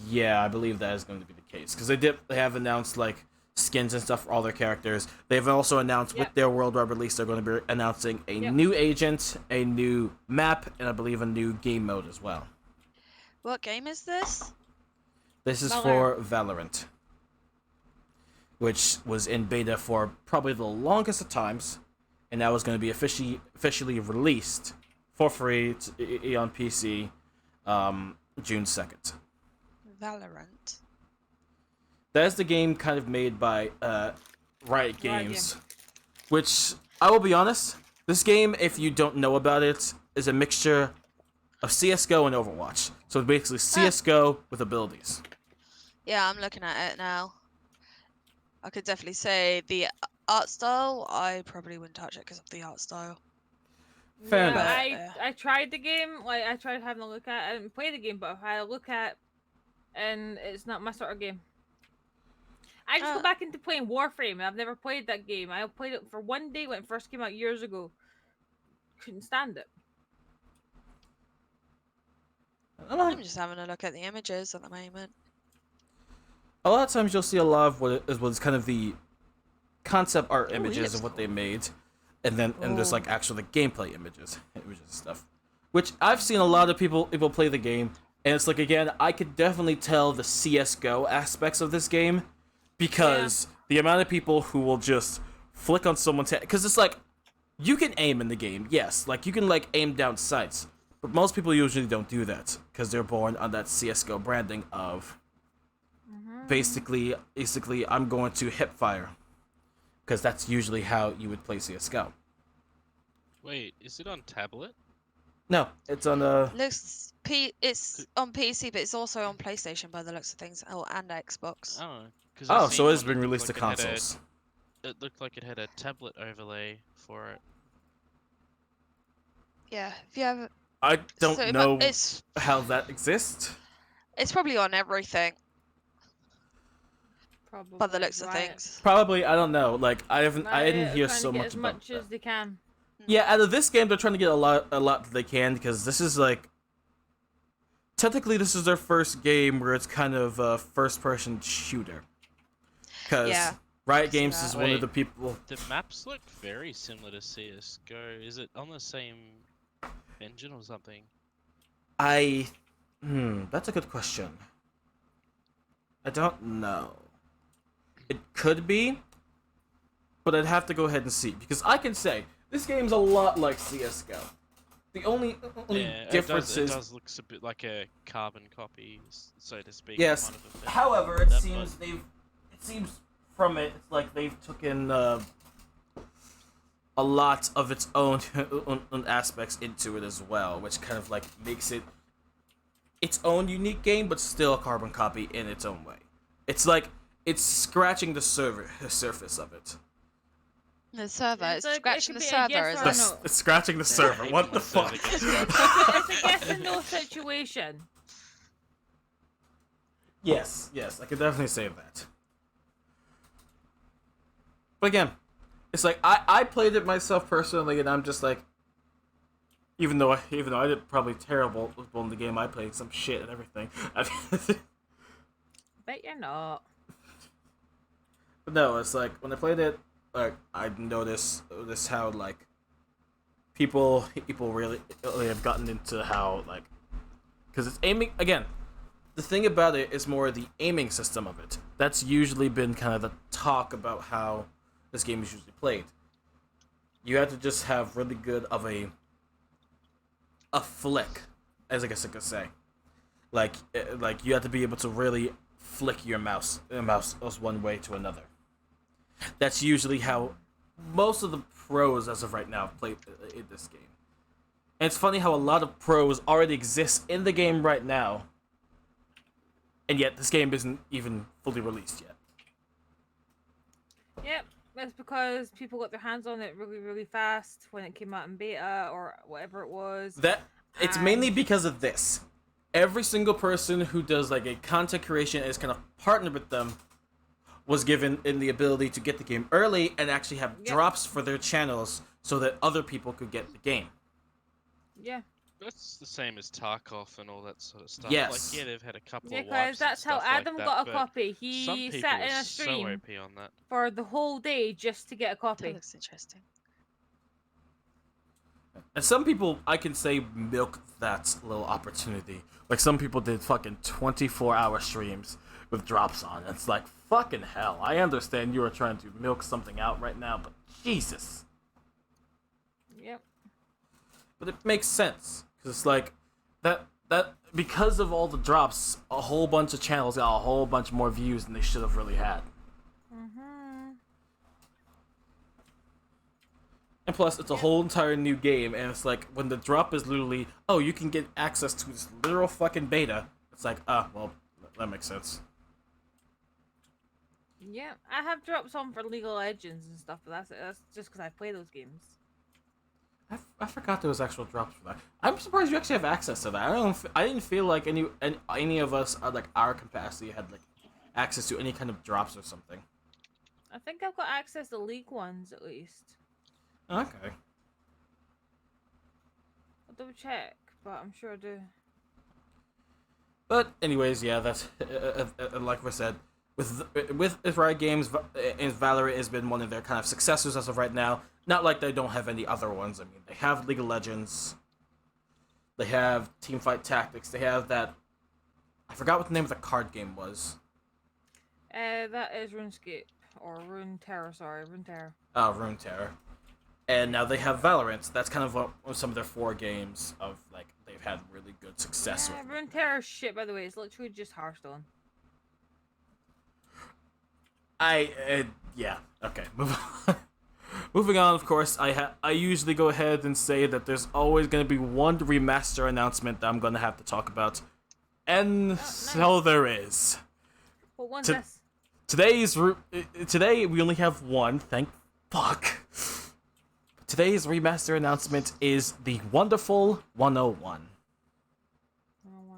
Yeah, I believe that is going to be the case because they have announced like skins and stuff for all their characters. They've also announced with their worldwide release they're going to be announcing a new agent, a new map, and I believe a new game mode as well. What game is this? This is for Valorant, which was in beta for probably the longest of times, and now is going to be officially released for free on PC June 2nd. Valorant. That is the game kind of made by Riot Games, which, I will be honest, this game, if you don't know about it, is a mixture of CSGO and Overwatch. So it's basically CSGO with abilities. Yeah, I'm looking at it now. I could definitely say the art style, I probably wouldn't touch it because of the art style. Fair enough. I tried the game, like I tried having a look at it. I didn't play the game, but I had a look at, and it's not my sort of game. I just go back into playing Warframe. I've never played that game. I played it for one day when it first came out years ago. Couldn't stand it. I'm just having a look at the images at the moment. A lot of times you'll see a lot of what is kind of the concept art images of what they made, and there's like actual the gameplay images and stuff, which I've seen a lot of people play the game, and it's like, again, I could definitely tell the CS:GO aspects of this game because the amount of people who will just flick on someone's head, because it's like you can aim in the game, yes, like you can like aim down sights. But most people usually don't do that because they're born on that CS:GO branding of basically I'm going to hip fire because that's usually how you would play CS:GO. Wait, is it on tablet? No, it's on It's on PC, but it's also on PlayStation by the looks of things. Oh, and Xbox. Oh, because Oh, so it's been released to consoles. It looked like it had a tablet overlay for it. Yeah, if you have. I don't know It's how that exists. It's probably on everything Probably. by the looks of things. Probably, I don't know. Like I didn't hear so much as about much that. as they can. Yeah, out of this game, they're trying to get a lot that they can, because this is like technically this is their first game where it's kind of a first-person shooter. Because Riot Games is one of the people. The maps look very similar to CS:GO. Is it on the same engine or something? That's a good question. I don't know. It could be, but I'd have to go ahead and see, because I can say this game's a lot like CS:GO. The only difference is it does look a bit like a carbon copy, so to speak. Yes. However, it seems from it, it's like they've taken a lot of its own aspects into it as well, which kind of like makes it its own unique game, but still a carbon copy in its own way. It's like it's scratching the surface of it. The server, it's like, scratching the it server, yes is or it? no. It's scratching the server. What the fuck? It's a yes and no situation. Yes, I could definitely say that. But again, it's like I played it myself personally, and I'm just like, even though I did probably terrible in the game, I played some shit and everything. Bet you're not. But no, it's like when I played it, like I noticed how like people really have gotten into how like, because it's aiming again. The thing about it is more the aiming system of it. That's usually been kind of the talk about how this game is usually played. You have to just have really good of a flick, as I guess I could say. Like you have to be able to really flick your mouse one way to another. That's usually how most of the pros as of right now play in this game. And it's funny how a lot of pros already exist in the game right now, and yet this game isn't even fully released yet. Yep, that's because people got their hands on it really, really fast when it came out in beta or whatever it was. It's mainly because of this. Every single person who does like a content creation and is kind of partnered with them was given in the ability to get the game early and actually have drops for their channels so that other people could get the game. Yeah. That's the same as Tarkov and all that sort of stuff. Yes. Like, they've had a couple of Because wipes that's and how stuff Adam like got that, a copy. He sat in a so stream OP on that. for the whole day just to get a That copy. looks interesting. And some people, I can say, milk that little opportunity. Like, some people did fucking 24-hour streams with drops on. It's like, fucking hell. I understand you are trying to milk something out right now, but Jesus. Yep. But it makes sense. Because it's like, that because of all the drops, a whole bunch of channels got a whole bunch more views than they should have really had. And plus, it's a whole entire new game, and it's like, when the drop is literally, oh, you can get access to this literal fucking beta, it's like, well, that makes sense. Yeah, I have drops on for League of Legends and stuff, but that's just because I play those games. I forgot there was actual drops for that. I'm surprised you actually have access to that. I didn't feel like any of us at like our capacity had like access to any kind of drops or something. I think I've got access to League ones at least. Okay. I'll double check, but I'm sure I do. But anyways, yeah, that's like we said, with Riot Games, Valorant has been one of their kind of successors as of right now. Not like they don't have any other ones. I mean, they have League of Legends. They have Teamfight Tactics. They have that. I forgot what the name of the card game was. That is RuneScape or Runeterra. Sorry, Runeterra. Oh, Runeterra. And now they have Valorant. That's kind of some of their 4 games of like they've had really good success with. Runeterra shit, by the way. It's literally just Hearthstone. Yeah, Okay, moving on. Of course, I usually go ahead and say that there's always going to be one remaster announcement that I'm going to have to talk about, and so there is. What one's this? Today we only have one. Thank fuck. Today's remaster announcement is the wonderful 101.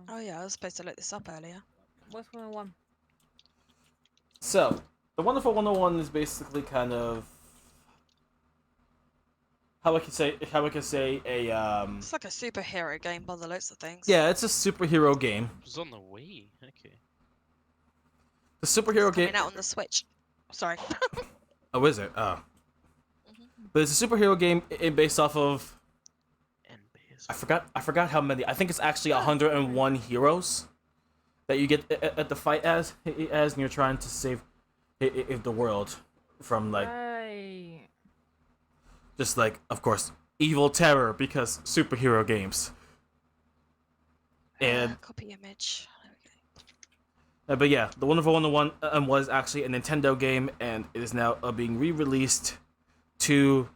Oh yeah, I was supposed to look this up earlier. What's 101? So, the wonderful 101 is basically kind of how I could say a It's like a superhero game by the looks of things. Yeah, it's a superhero game. It was on the Wii. Okay. The superhero game coming out on the Switch. Sorry. Oh, is it? Oh. But it's a superhero game based off of I forgot how many. I think it's actually 101 heroes that you get at the fight as and you're trying to save the world from like just like, of course, evil terror, because superhero games. And copy image. but yeah, the wonderful 101 was actually a Nintendo game, and it is now being re-released to,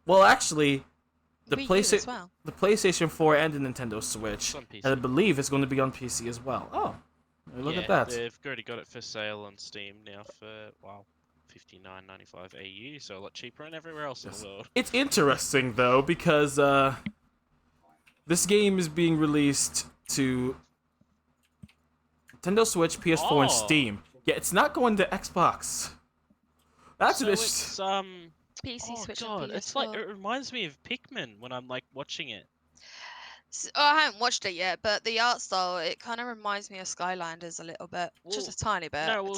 well, actually, the PlayStation 4 and the Nintendo Switch, and I believe it's going to be on PC as well. Oh, look at that! They've already got it for sale on Steam now for $59.95 AU, so a lot cheaper than everywhere else in the world. It's interesting though, because this game is being released to Nintendo Switch, PS4, and Steam. Yeah, it's not going to Xbox. That's an issue. PC, Switch, God, and PS4. it's like, it reminds me of Pikmin when I'm like watching it. So, I haven't watched it yet, but the art style, it kind of reminds me of Skylanders a little bit, just a tiny bit. No,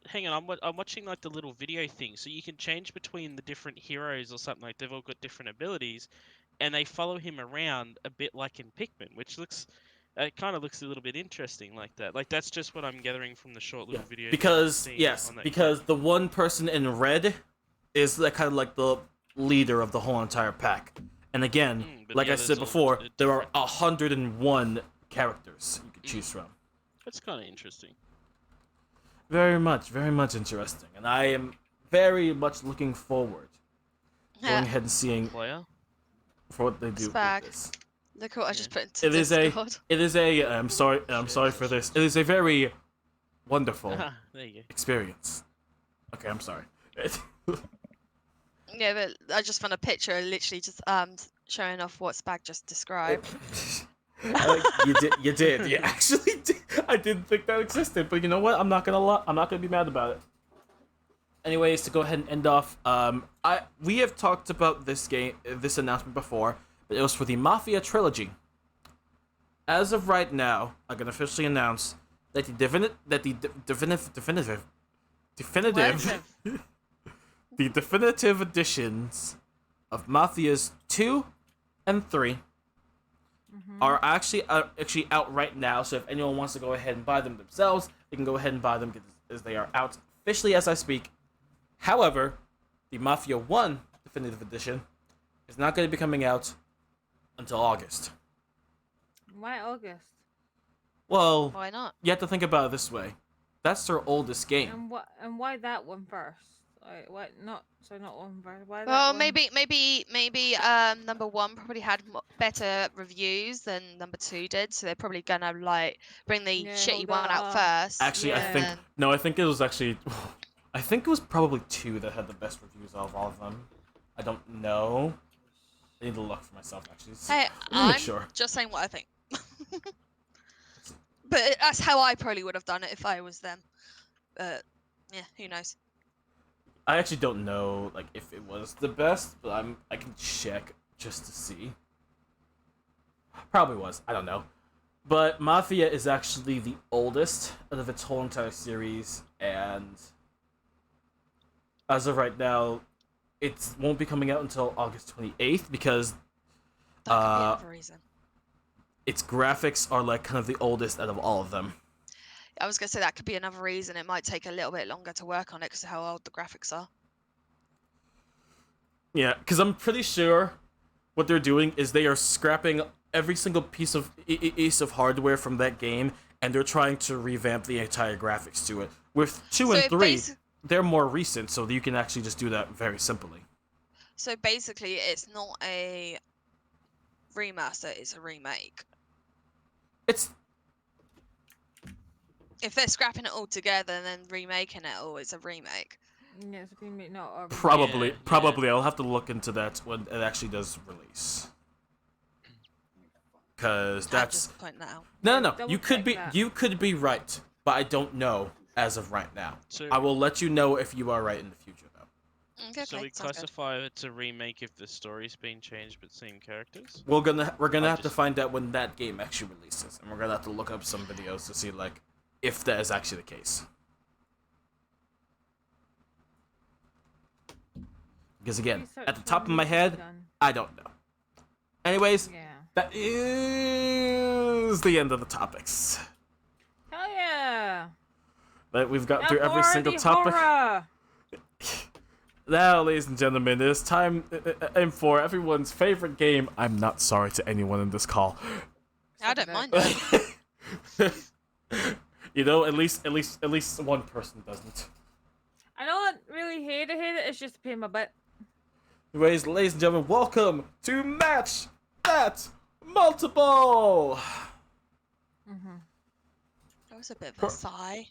hang on, I'm watching like the little video thing, so you can change between the different heroes or something. Like they've all got different abilities, and they follow him around a bit like in Pikmin, which looks. It kind of looks a little bit interesting like that. Like that's just what I'm gathering from the short little video. Because the one person in red is like kind of like the leader of the whole entire pack. And again, like I said before, there are 101 characters you could choose from. That's kind of interesting. Very much interesting, and I am very much looking forward to going ahead and seeing for what they do with this. Look what I just put into Discord. I'm sorry for this. It is a very wonderful there you go. experience. Okay, I'm sorry. Yeah, but I just found a picture literally just showing off what Spag just described. You did. You actually did. I didn't think that existed, but you know what? I'm not gonna be mad about it. Anyways, to go ahead and end off, we have talked about this announcement before, but it was for the Mafia trilogy. As of right now, I can officially announce that the definitive editions of Mafias 2 and 3 are actually out right now. So if anyone wants to go ahead and buy them themselves, they can go ahead and buy them as they are out officially as I speak. However, the Mafia 1 definitive edition is not going to be coming out until August. Why August? Well, why not? You have to think about it this way. That's their oldest game. And why that one first? Not one first. Why that well, one? maybe number one probably had better reviews than number two did, so they're probably gonna like bring the shitty one out first. Actually, I think it was probably 2 that had the best reviews out of all of them. I don't know. I need to look for myself actually. Hey, I'm just saying what I think. But that's how I probably would have done it if I was them. But yeah, who knows? I actually don't know like if it was the best, but I can check just to see. Probably was. I don't know. But Mafia is actually the oldest out of its whole entire series, and as of right now, it won't be coming out until August 28th because that could be another reason. Its graphics are like kind of the oldest out of all of them. I was gonna say that could be another reason. It might take a little bit longer to work on it because of how old the graphics are. Yeah, because I'm pretty sure what they're doing is they are scrapping every single piece of hardware from that game, and they're trying to revamp the entire graphics to it. With 2 and 3, they're more recent, so you can actually just do that very simply. So basically, it's not a remaster; it's a remake. It's If they're scrapping it all together and then remaking it all, it's a remake. Yeah, it's a remake, not a remake. probably. I'll have to look into that when it actually does release. Because that's Point that out. no. You could be right, but I don't know as of right now. So, I will let you know if you are right in the future, though. Okay, so we sounds good. classify it as a remake if the story's been changed but same characters. We're gonna have to find out when that game actually releases, and we're gonna have to look up some videos to see like if that is actually the case. Because again, at the top of my head, I don't know. Anyways, that is the end of the topics. Hell yeah! But we've got through every single topic. Now, ladies and gentlemen, it is time for everyone's favorite game. I'm not sorry to anyone in this call. I don't mind that. You know, at least one person doesn't. I don't really hate it. It's just a pain in my butt. Anyways, ladies and gentlemen, welcome to Match That Multiple. That was a bit of a sigh.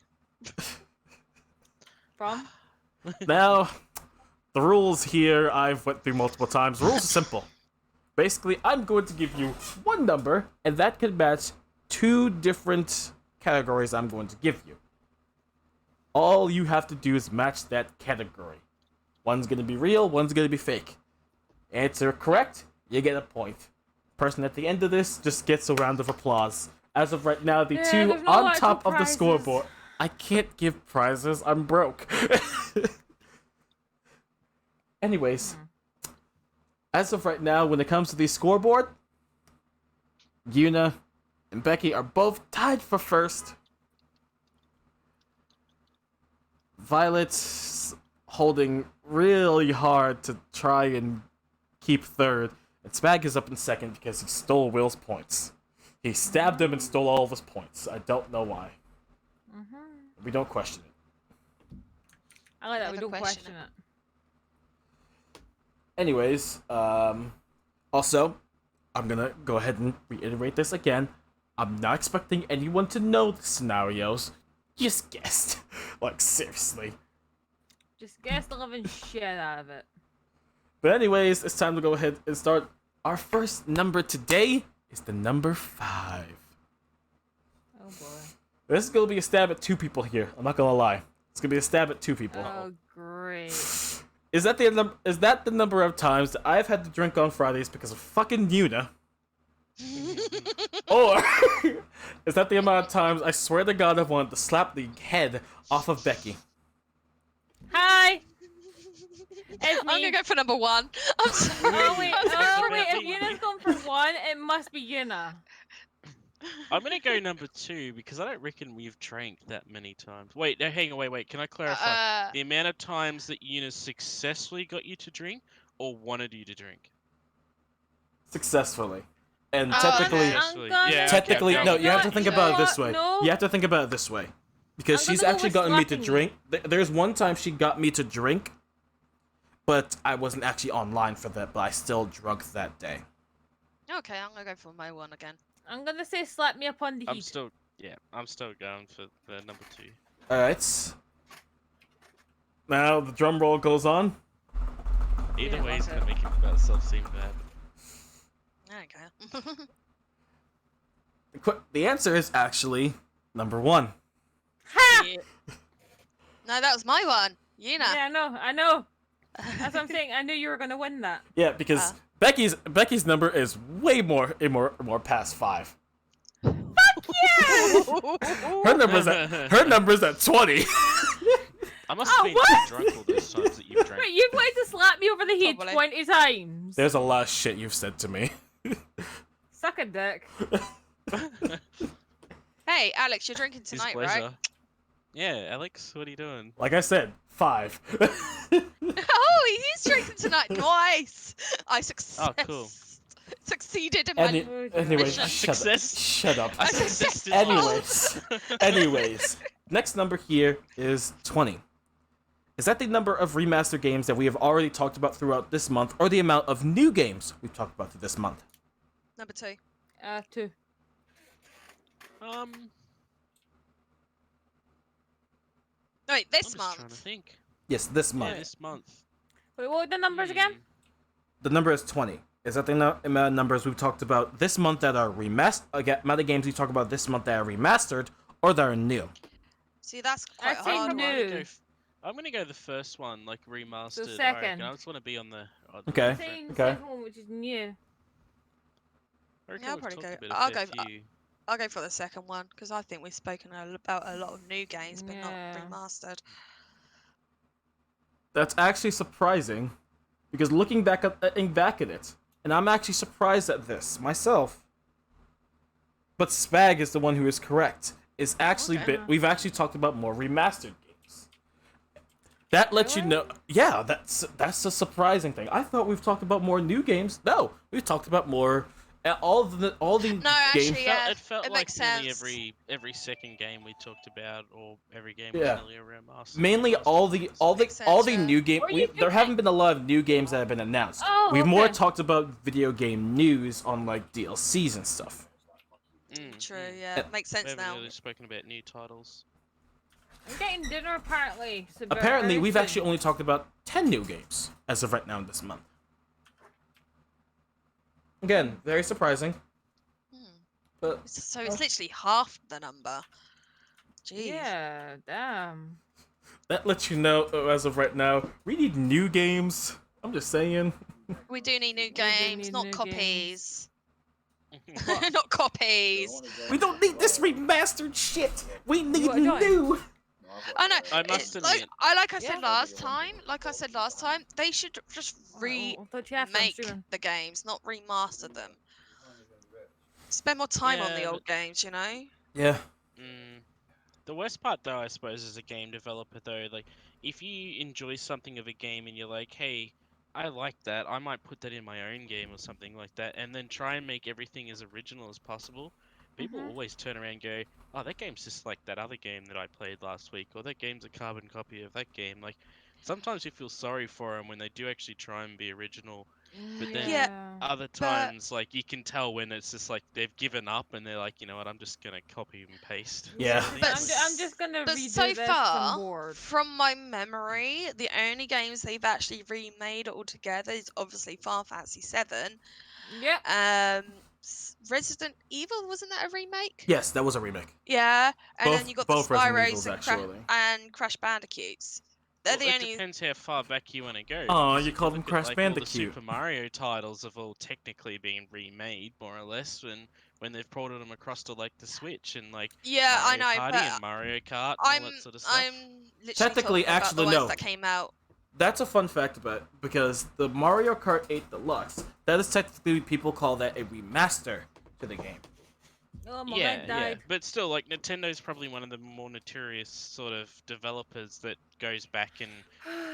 From? Now, the rules here I've went through multiple times. The rules are simple. Basically, I'm going to give you one number, and that can match two different categories I'm going to give you. All you have to do is match that category. One's going to be real, one's going to be fake. Answer correct, you get a point. Person at the end of this just gets a round of applause. As of right now, the two on top of the scoreboard. I can't give prizes, I'm broke. Anyways, as of right now, when it comes to the scoreboard, Yuna and Becky are both tied for first. Violet's holding really hard to try and keep third, and Spag is up in second because he stole Will's points. He stabbed him and stole all of his points. I don't know why. We don't question it. I like that. We don't question it. Anyways, also, I'm gonna go ahead and reiterate this again. I'm not expecting anyone to know the scenarios. Just guessed. Like, seriously. Just guess the living shit out of it. But anyways, it's time to go ahead and start. Our first number today is the number 5. Oh boy. This is gonna be a stab at 2 people here. I'm not gonna lie. It's gonna be a stab at 2 people. Oh great. Is that the number of times that I've had to drink on Fridays because of fucking Yuna? Or is that the amount of times I swear to God I've wanted to slap the head off of Becky? Hi! It's me. I'm gonna go for number 1. I'm sorry. Oh wait, if Yuna's going for 1, it must be Yuna. I'm gonna go number 2 because I don't reckon we've drank that many times. Wait, no, hang on, wait. Can I clarify? The amount of times that Yuna successfully got you to drink or wanted you to drink? Successfully. And technically, okay. no, you have to think about it this way. No. You have to think about it this way. Because she's actually gotten me to drink. There's one time she got me to drink, but I wasn't actually online for that, but I still drunk that day. Okay, I'm gonna go for my 1 again. I'm gonna say slap me up on the heat. I'm still going for the number 2. Alright. Now the drum roll goes on. Either way, it's gonna make himself seem bad. Okay. The answer is actually number 1. Ha! Yeah. No, that was my 1. Yuna. Yeah, I know. That's what I'm saying. I knew you were gonna win that. Yeah, because Becky's number is way more past 5. Fuck yeah! Her number's at 20. I must have been drunk all those times that you've drank. Wait, you've wanted to slap me over the head 20 times. There's a lot of shit you've said to me. Suck a dick. Hey, Alex, you're drinking tonight, right? Yeah, Alex, what are you doing? Like I said, 5. Oh, he's drinking tonight. Nice. I Oh, cool. succeeded in my Anyways, Success. shut up. I successed as well. Anyways, next number here is 20. Is that the number of remastered games that we have already talked about throughout this month, or the amount of new games we've talked about through this month? Number 2. 2. Wait, this I'm month. just trying to think. Yes, this month. Yeah, this month. Wait, what were the numbers again? The number is 20. Is that the amount of numbers we've talked about this month that are remastered? Amount of games we talk about this month that are remastered or that are new? See, that's quite I think hard. new. I'm gonna go the first one, like remastered. So second. I just want to be on the. Okay. I'm saying Okay. second one, which is new. Yeah, I'll probably go. I'll go for the second one because I think we've spoken about a lot of new games, but not remastered. That's actually surprising, because looking back at it, and I'm actually surprised at this myself. But Spag is the one who is correct. It's actually we've actually talked about more remastered games. That lets you know. Yeah, that's a surprising thing. I thought we've talked about more new games. No, we've talked about more. All the No, actually, games. yeah, it felt like makes sense. nearly every second game we talked about, or every game Yeah. was nearly a remaster. Mainly all the new game. There haven't been a lot of new games that have been announced. Oh, We've more talked about video game news on like DLCs and stuff. True, yeah, it makes sense We haven't now. really spoken about new titles. I'm getting dinner apparently. So Apparently, we've soon. actually only talked about 10 new games as of right now in this month. Again, very surprising. But So it's literally half the number. Jeez. Yeah, damn. that lets you know, as of right now, we need new games. I'm just saying. We do need new do games, need not new copies. Not copies. We don't need this remastered shit. We need What, Joy? new. I know. I must admit. Like I said Yeah. last time, they should just I thought you had fun remake streaming. the games, not remaster them. Spend more time on the Yeah, old games, you know? Yeah. The worst part, though, I suppose, as a game developer, though, like, if you enjoy something of a game and you're like, hey, I like that, I might put that in my own game or something like that, and then try and make everything as original as possible, people always turn around and go, oh, that game's just like that other game that I played last week, or that game's a carbon copy of that game. Like, sometimes you feel sorry for them when they do actually try and be original, but then other times, like, you can tell when it's just like they've given up and they're like, you know what, I'm just gonna copy and paste. Yeah. But I'm just gonna But redo so this far, on board. from my memory, the only games they've actually remade altogether is obviously Final Fantasy VII. Yeah. Resident Evil, wasn't that a remake? Yes, that was a remake. Yeah, and Both- then you got both the Resident Spyros Evils, and, actually. and Crash Bandicoots. They're Well, the it only. depends how far back you want to go. Aw, because you if called them look at, Crash like, all Bandicoot. the Super Mario titles have all technically been remade, more or less, when they've ported them across to, like, the Switch and, like, Yeah, I Mario know, Party but and Mario Kart and all that sort of stuff. I'm literally Technically, talking about actually, the ones no. that came out. That's a fun fact about it, because the Mario Kart 8 Deluxe, that is technically, people call that a remaster to the game. Oh, my Yeah, leg died. but still, like, Nintendo's probably one of the more notorious sort of developers that goes back and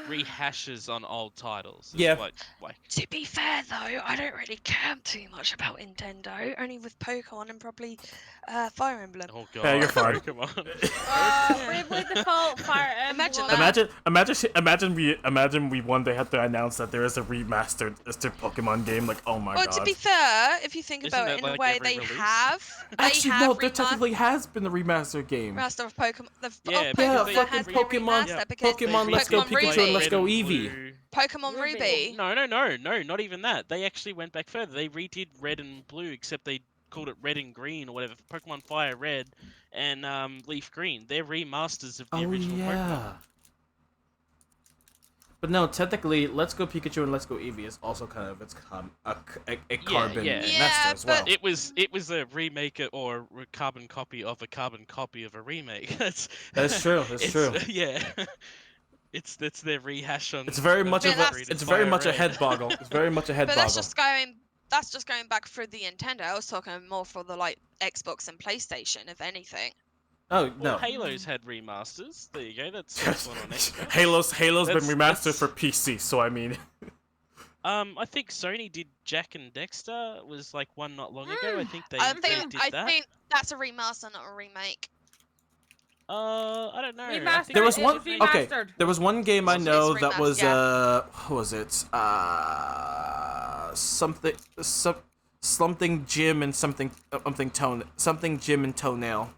rehashes on old titles. Yeah. Like, To be fair though, I don't really care too much about Nintendo, only with Pokemon and probably Fire Emblem. oh god, Yeah, you're fine. come on. Bravely Default, Fire Emblem. Imagine that. Imagine we one day have to announce that there is a remastered Pokemon game. Like, oh my Well, god. to be fair, if you think Isn't about that it in a like way, every they release? have. Actually, have no, there technically has been a remastered game. Remaster of Pokemon. Yeah, Pokemon because there they- has been Pokemon- a remaster because Pokemon Let's Go Pokemon Pikachu Ruby. and Let's Go Red and Eevee. Blue. Pokemon Ruby. Ruby. No, not even that. They actually went back further. They redid Red and Blue, except they called it Red and Green or whatever. Pokemon Fire Red and Leaf Green. They're remasters of the original Pokemon. But no, technically, Let's Go Pikachu and Let's Go Eevee is also kind of a carbon yeah. remaster Yeah, as well. but It was a remake or a carbon copy of a remake. That's true. That's true. Yeah. It's their rehash on. It's very much Yeah, of a, that's- it's very Fire much a Red. head boggle. It's very much a head But boggle. that's just going back through the Nintendo. I was talking more for the like Xbox and PlayStation, if anything. Oh Well, no. Halo's had remasters. There you go. That's one on Xbox. Halo's been That's- remastered that's- for PC, so I mean. I think Sony did Jack and Dexter. Was like one not long ago. I think they I did think that. that's a remaster, not a remake. I don't know. Remastered. There was It one. was Okay, remastered. there was one game I It's know that remastered, was yeah. what was it? Something Jim and something Jim and Toenail.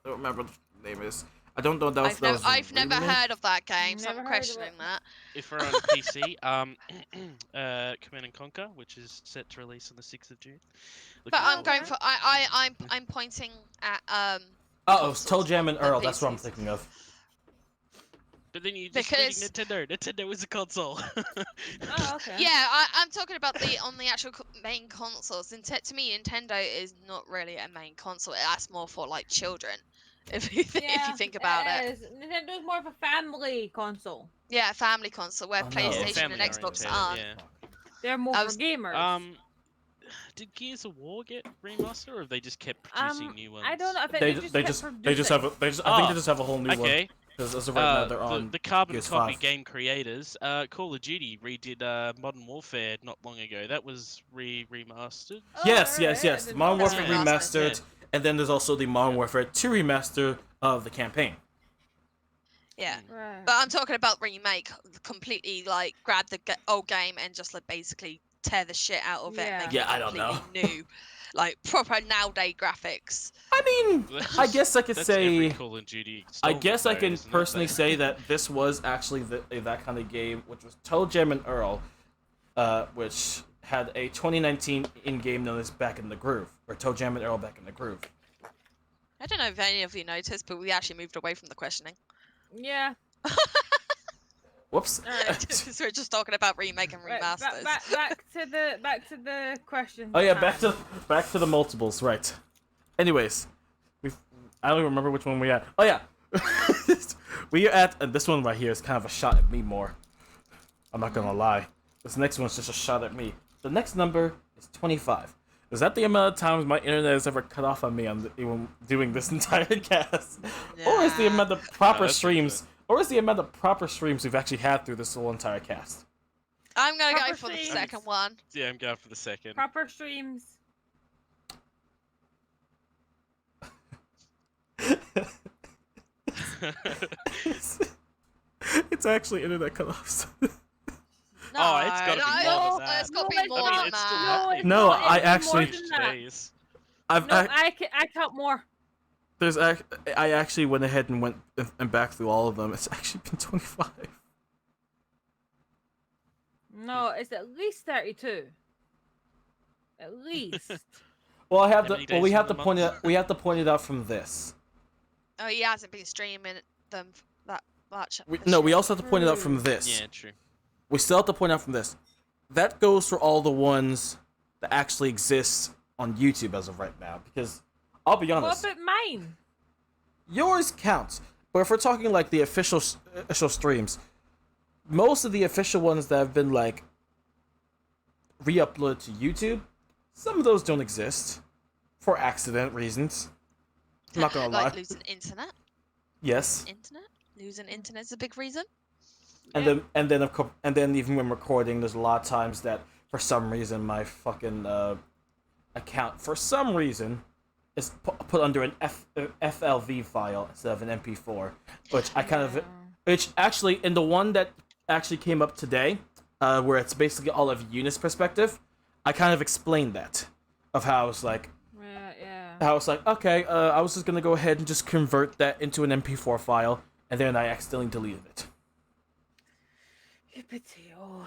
I don't remember what the name is. I don't know that was. I've never remake. heard of that game, so Never I'm heard of questioning it. that. If we're on PC, Command and Conquer, which is set to release on the 6th of June. But I'm Looking going forward for I'm pointing at Oh, it's Toe consoles, Jam and not Earl. That's what I'm PCs. thinking of. to it. But then you just Because- Nintendo. Nintendo is a console. Oh, okay. Yeah, I'm talking about on the actual main consoles. And to me, Nintendo is not really a main console. That's more for like children, if you think about it. Nintendo's more of a family console. Yeah, family console where Oh, no. PlayStation and family Xbox oriented, aren't. yeah. They're more I for was- gamers. Did Gears of War get remastered, or have they just kept producing new ones? I don't know. I think They they just kept they just have producing. I think they just have a whole new one. Okay. Because as of right now they're on the carbon PS5. copy game creators, Call of Duty redid Modern Warfare not long ago. That was remastered. Oh, Yes, alright, yes, yes. I The didn't Modern know Warfare that. remastered, and then there's also the Modern Warfare 2 remaster of the campaign. Yeah. Right. But I'm talking about remake, completely like grab the old game and just like basically tear the shit out of it and make Yeah, it I don't know. completely new, like proper nowadays graphics. I mean, I guess I could That's say. every Call of Duty I installment, guess I though, can isn't it? personally Like- say that this was actually that kind of game, which was Toe Jam and Earl, which had a 2019 in-game known as Back in the Groove, or Toe Jam and Earl Back in the Groove. I don't know if any of you noticed, but we actually moved away from the questioning. Yeah. Whoops. Alright. Because we're just talking about remake and Right, remasters. back to the question. Oh yeah, back to the multiples, right? Anyways, I don't even remember which one we at. Oh yeah, we are at and this one right here is kind of a shot at me more. I'm not gonna lie. This next one's just a shot at me. The next number is 25. Is that the amount of times my internet has ever cut off on me on even doing this entire cast, or is the amount of proper that's streams, or is the amount of proper streams we've actually had through this whole entire cast? I'm gonna go Proper for the streams. second one. Yeah, I'm going for the second. Proper streams. It's actually internet cut-offs. No, Oh, it's gotta be more than that. It's gotta be No, it's more not. than it's still that. happening. No, it's I more actually- than that. Jeez. I count more. I actually went ahead and went and back through all of them. It's actually been 25. No, it's at least 32. At least. Well, I have How to. many Well, we days have in to the point it. month? We have to point it out from this. Oh, he hasn't been streaming them that much. No, we also have to point it out from this. Yeah, true. We still have to point out from this. That goes for all the ones that actually exist on YouTube as of right now. Because I'll be What honest, about mine? yours counts. But if we're talking like the official streams, most of the official ones that have been like re-uploaded to YouTube, some of those don't exist for accident reasons. I'm not gonna like lie. losing internet. Yes, Losing internet's a big reason. and then even when recording, there's a lot of times that for some reason my fucking account for some reason is put under an FLV file instead of an MP4, which I kind of, which actually in the one that actually came up today, where it's basically all of Eunice's perspective, I kind of explained that of how it's like. Yeah. I was like, okay, I was just gonna go ahead and just convert that into an MP4 file, and then I accidentally deleted it. Hippity-oh.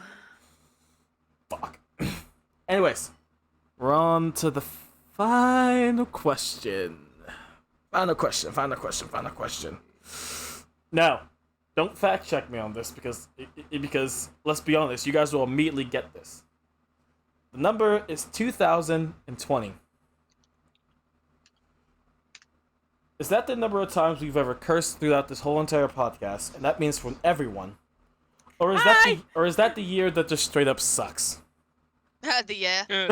Fuck. Anyways, we're on to the final question. Final question. Now, don't fact check me on this because let's be honest, you guys will immediately get this. The number is 2020. Is that the number of times we've ever cursed throughout this whole entire podcast? And that means from everyone. Or is that the year that just straight up sucks? The year. Yeah.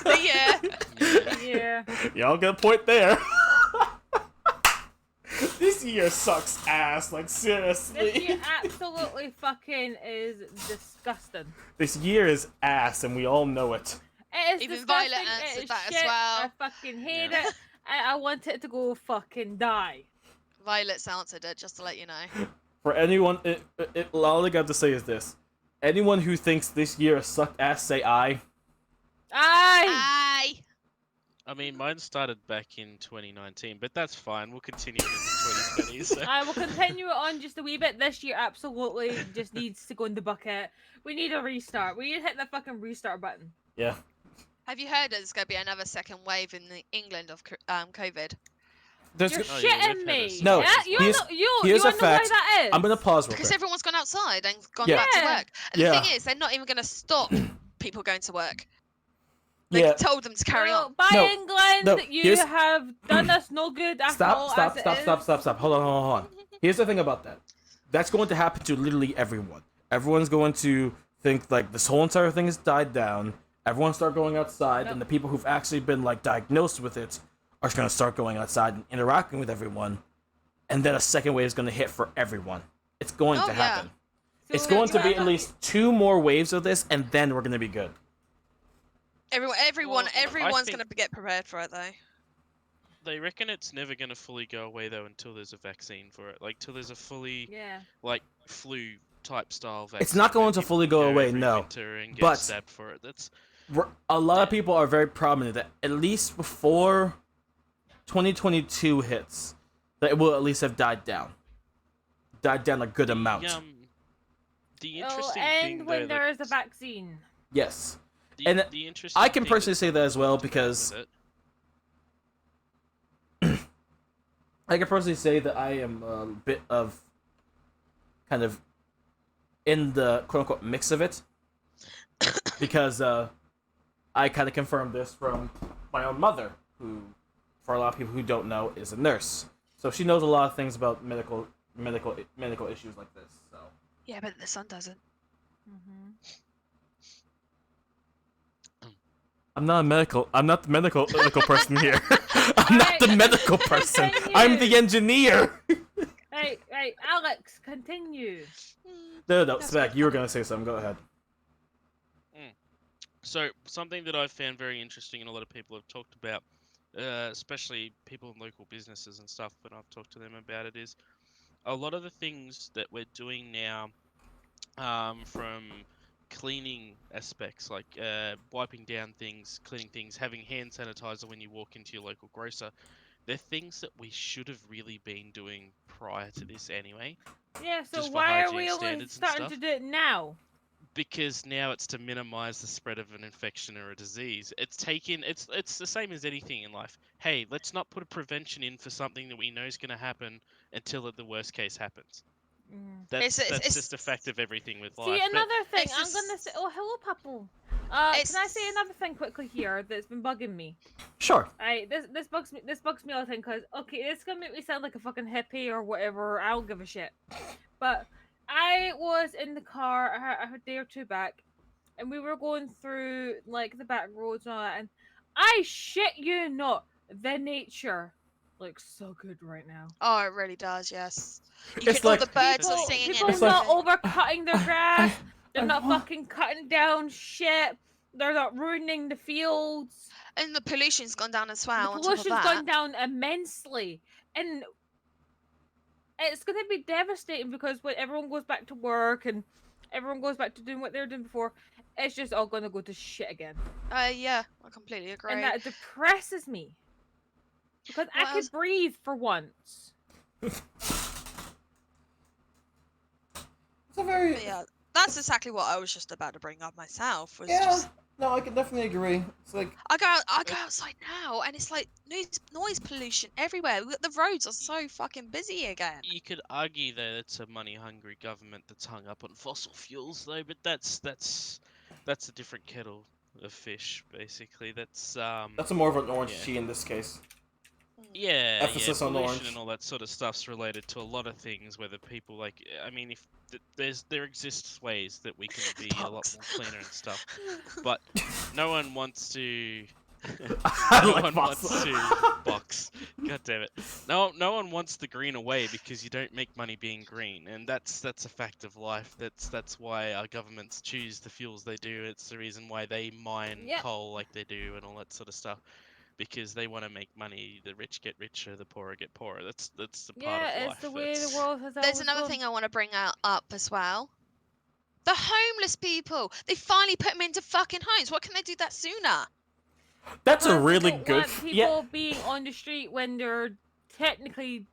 The year. Yeah. Y'all get a point there. This year sucks ass, like This seriously. year absolutely fucking is disgusting. This year is ass and we all know it. It is Even disgusting. Violet It answered is that as shit. well. I fucking hate Yeah. it. I want it to go fucking die. Violet's answered it, just to let you know. For anyone, all I got to say is this: anyone who thinks this year sucked ass, say aye. Aye. I mean, mine started back in 2019, but that's fine. We'll continue into 2020. So. I will continue it on just a wee bit. This year absolutely just needs to go in the bucket. We need a restart. We need to hit the fucking restart button. Yeah. Have you heard there's going to be another second wave in England of COVID? You're shitting me. No, yeah? You here's wanna a fact. Know why that is? I'm gonna pause real Because quick. everyone's gone outside and gone back to work. And the thing is, they're not even going to stop people going to work. They told them to carry on. By England, you have done us no good after all. Stop. Hold on. Here's the thing about that. That's going to happen to literally everyone. Everyone's going to think like this whole entire thing has died down. Everyone start going outside, and the people who've actually been like diagnosed with it are going to start going outside and interacting with everyone, and then a second wave is going to hit for everyone. It's going to happen. So it's going to be at least 2 more waves of this, and then we're going to be good. Everyone's going to get prepared for it, though. They reckon it's never going to fully go away, though, until there's a vaccine for it. Like, till there's a fully, like, flu-type style vaccine. It's not going to fully go away, no. And get stabbed for it. That's... A lot of people are very prominent that at least before 2022 hits, that it will at least have died down. Died down a good amount. The interesting thing, though, when there is a vaccine. Yes. The interesting I can personally say that as well, because I can personally say that I am a bit of kind of in the quote-unquote mix of it, because I kind of confirmed this from my own mother, who, for a lot of people who don't know, is a nurse. So she knows a lot of things about medical issues like this. So. Yeah, but the son doesn't. Mm-hmm. I'm not the medical person here. I'm not the medical person. I'm the engineer. Right, Alex, continue. No, Spec, you were gonna say something. Go ahead. So, something that I've found very interesting and a lot of people have talked about, especially people in local businesses and stuff, when I've talked to them about it, is a lot of the things that we're doing now, from cleaning aspects, like wiping down things, cleaning things, having hand sanitizer when you walk into your local grocer, they're things that we should have really been doing prior to this anyway. Yeah, so why are we only starting to do it now? Because now it's to minimize the spread of an infection or a disease. It's the same as anything in life. Hey, let's not put a prevention in for something that we know is going to happen until the worst case happens. That's just a fact of everything with life. See, another thing, I'm gonna say. Oh, hello, Pupple. Can I say another thing quickly here that's been bugging me? Sure. This bugs me. This bugs me all the time because it's gonna make me sound like a fucking hippie or whatever. I don't give a shit. But I was in the car a day or two back, and we were going through like the back roads and all that, and I shit you not, the nature looks so good right now. Oh, it really does. Yes. It's like all the birds are singing. People not overcutting their grass. They're not fucking cutting down shit. They're not ruining the fields. And the pollution's gone down as well. The pollution's gone down immensely, and it's going to be devastating because when everyone goes back to work and everyone goes back to doing what they were doing before, it's just all going to go to shit again. Yeah, I completely agree. And that depresses me because I could breathe for once. Yeah, that's exactly what I was just about to bring up myself. No, I can definitely agree. It's like I go outside now, and it's like noise pollution everywhere. The roads are so fucking busy again. You could argue that it's a money-hungry government that's hung up on fossil fuels, though. But that's a different kettle of fish, basically. That's a more of an orange tea in this case. Yeah, emphasis on pollution orange and all that sort of stuff's related to a lot of things. Whether people I mean, if there exists ways that we can be a lot more cleaner and stuff, but no one wants to. Box. God damn it! No one wants the green away because you don't make money being green, and that's a fact of life. That's why our governments choose the fuels they do. It's the reason why they mine coal like they do and all that sort of stuff. because they want to make money. The rich get richer, the poorer get poorer. That's the part of Yeah, life. it's the way the world has There's always another gone. thing I want to bring up as well. The homeless people. They finally put them into fucking homes. Why can't they do that sooner? That's a Because they really don't good. want people being on the street when they're technically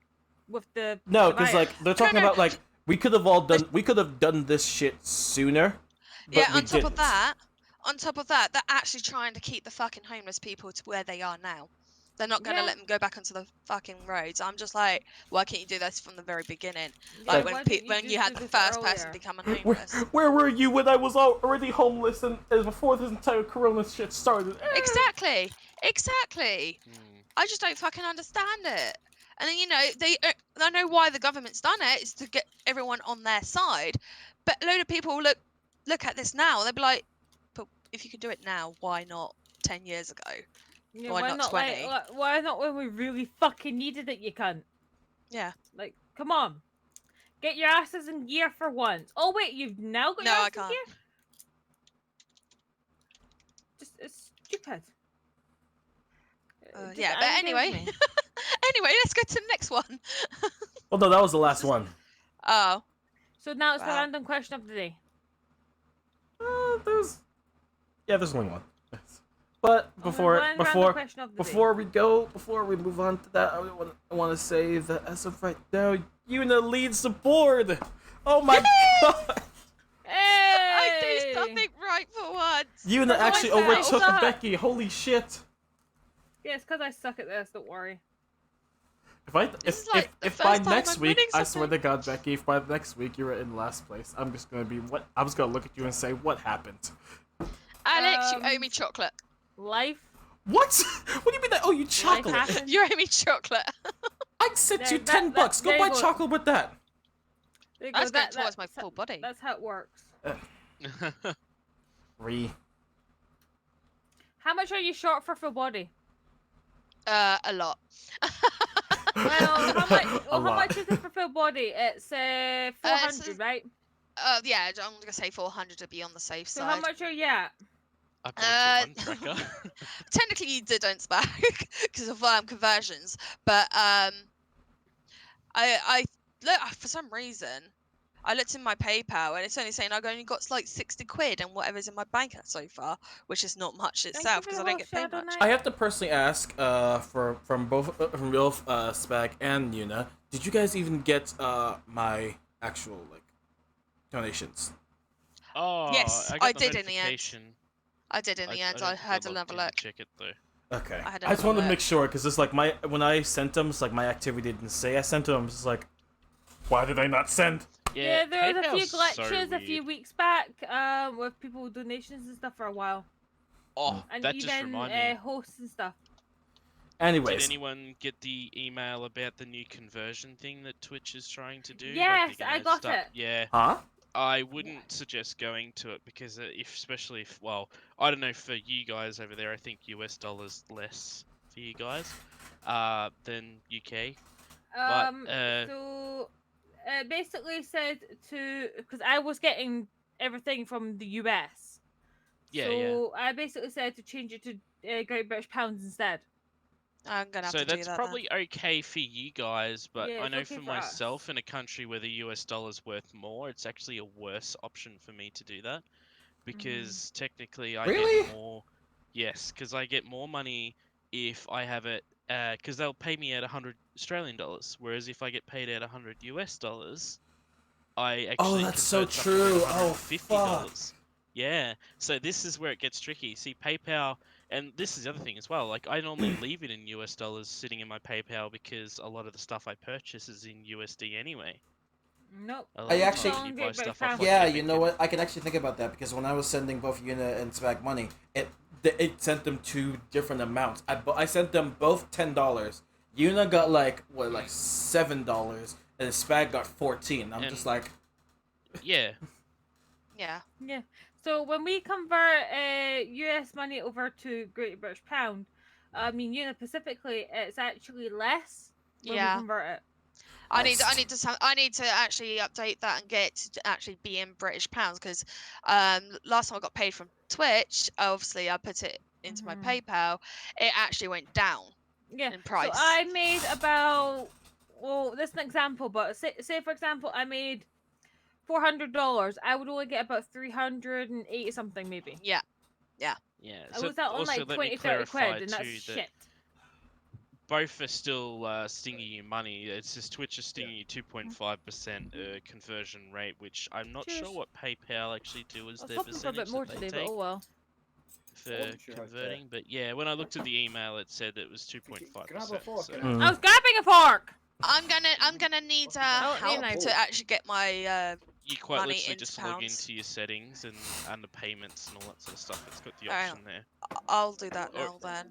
with the No, because virus. like they're talking about like we could have done this shit sooner. But Yeah, we on top didn't. of that, they're actually trying to keep the fucking homeless people to where they are now. They're not going to let them go back onto the fucking roads. I'm just like, why can't you do this from the very beginning? Yeah, Like why when didn't when just you had do the this first earlier? person becoming homeless. Where were you when I was already homeless and before this entire corona shit started? Exactly. Hmm. I just don't fucking understand it. And then I know why the government's done it is to get everyone on their side. But a load of people look at this now and they'll be like, but if you could do it now, why not 10 years ago? Yeah, why not 20? Why not when we really fucking needed it, you cunt? Yeah. Like, come on. Get your asses in gear for once. Oh, wait, you've now got No, your I asses in can't. gear? Just, it's stupid. Just Yeah, but anyway. Anyway, let's go to the next one. Well, no, that was the last one. Oh. So now it's the Wow. random question of the day. There's only one. But before we move on to that, I want to say that as of right now, Yuna leads the board. Oh my god! Hey! I do something right for once. Yuna actually overtook suck. Becky. Holy shit! Yeah, it's because I suck at this. Don't worry. If by next week, I swear to God, Becky, if by next week you're in last place, I'm just gonna look at you and say, what happened? Alex, you owe me chocolate. Life. What? What do you mean that? Oh, you chocolate? You owe me chocolate. I sent you $10. Go buy chocolate with that. That's going towards my full body. That's how it works. How much are you short for full body? A lot. Well, how much is it for full body? It's 400, right? Yeah, I'm gonna say 400 to be on the safe side. So how much are you at? I bought you one tracker. Technically, you didn't spec because of conversions, but I look for some reason. I looked in my PayPal and it's only saying I've only got like 60 quid and whatever's in my bank so far, which is not much itself because I don't get paid much. I have to personally ask from both Spag and Yuna, did you guys even get my actual donations? Oh, yes, I did in the end. I did in the end. I had another look. Check it though. Okay. I just wanted to make sure because it's like when I sent them, it's like my activity didn't say I sent them. It's like, why did I not send? Yeah, there was a few glitches a few weeks back with people with donations and stuff for a while. Oh, and that even just reminded me. Hosts and stuff. Anyways. Did anyone get the email about the new conversion thing that Twitch is trying to do? Yes, I got it. Yeah. Huh? I wouldn't suggest going to it because especially if, well, I don't know, for you guys over there, I think US dollars less for you guys than UK. So it basically said because I was getting everything from the US. Yeah, so I basically said to change it to Great British Pounds instead. I'm gonna have to do that. So that's probably okay for you guys, but yeah, I know okay for myself, in a country where the US dollar's worth more, it's actually a worse option for me to do that because technically I get more. Yes, because I get more money if I have it. Because they'll pay me at 100 Australian dollars, whereas if I get paid at 100 US dollars, I actually that's so true. Oh, fuck. Yeah, so this is where it gets tricky. See, PayPal, and this is the other thing as well. Like, I normally leave it in US dollars sitting in my PayPal because a lot of the stuff I purchase is in USD anyway. Nope. I actually, you know what? I can actually think about that because when I was sending both Yuna and Spag money, it sent them two different amounts. I sent them both $10. Yuna got like $7, and Spag got 14. I'm just like, yeah. Yeah. So when we convert US money over to Great British Pound, I mean Yuna specifically, it's actually less when we convert it. I need to actually update that and get it to actually be in British pounds because last time I got paid from Twitch, obviously I put it into my PayPal, it actually went down in price. So I made about, well, this is an example, but say for example, I made $400. I would only get about 380 something, maybe. Yeah. I was out on like 20, 30 quid, and that's shit. Both are still stinging you money. It's just Twitch is stinging you 2.5% conversion rate, which I'm not sure what PayPal actually do as their percentage for a bit more that today, they take but oh well. For converting. But yeah, when I looked at the email, it said it was 2.5%. So. I was grabbing a fork. I'm gonna need help to actually get my you quite money literally into just pounds. log into your settings and the payments and all that sort of stuff. It's got the option there. I'll do that now then.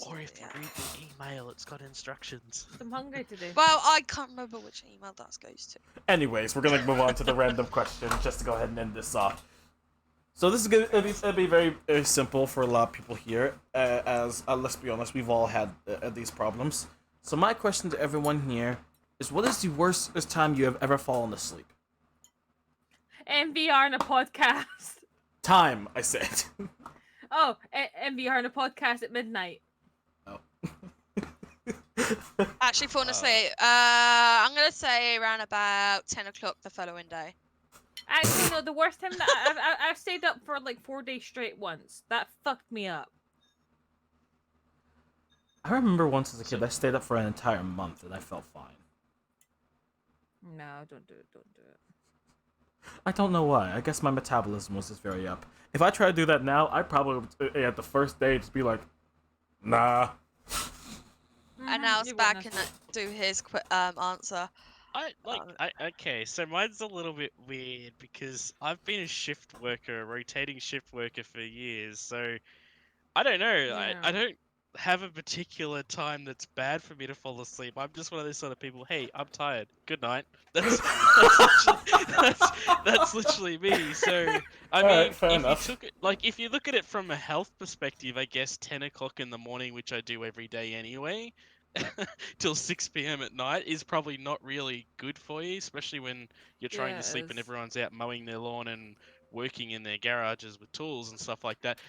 Or if you read the email, it's got instructions. I'm hungry today. Well, I can't remember which email that goes to. Anyways, we're gonna move on to the random question just to go ahead and end this off. So this is gonna be very, very simple for a lot of people here, as let's be honest, we've all had these problems. So my question to everyone here is, what is the worst time you have ever fallen asleep? MVR in a podcast. Time, I said. Oh, MVR in a podcast at midnight. Oh. Actually, falling asleep. I'm gonna say around about 10 o'clock the following day. Actually, no. The worst time that I've stayed up for like 4 days straight once. That fucked me up. I remember once as a kid, I stayed up for an entire month and I felt fine. No, don't do it. Don't do it. I don't know why. I guess my metabolism was just very up. If I try to do that now, I probably would, at the first day, just be like, nah. And now it's back and do his answer. Okay, so mine's a little bit weird because I've been a rotating shift worker for years, so I don't know. Yeah. I don't have a particular time that's bad for me to fall asleep. I'm just one of those sort of people. Hey, I'm tired. Good night. That's literally me. So I mean, if you look at it from a health perspective, I guess 10 o'clock in the morning, which I do every day anyway, till 6 p.m. at night is probably not really good for you, especially when you're trying to sleep and everyone's out mowing their lawn and working in their garages with tools and stuff like that.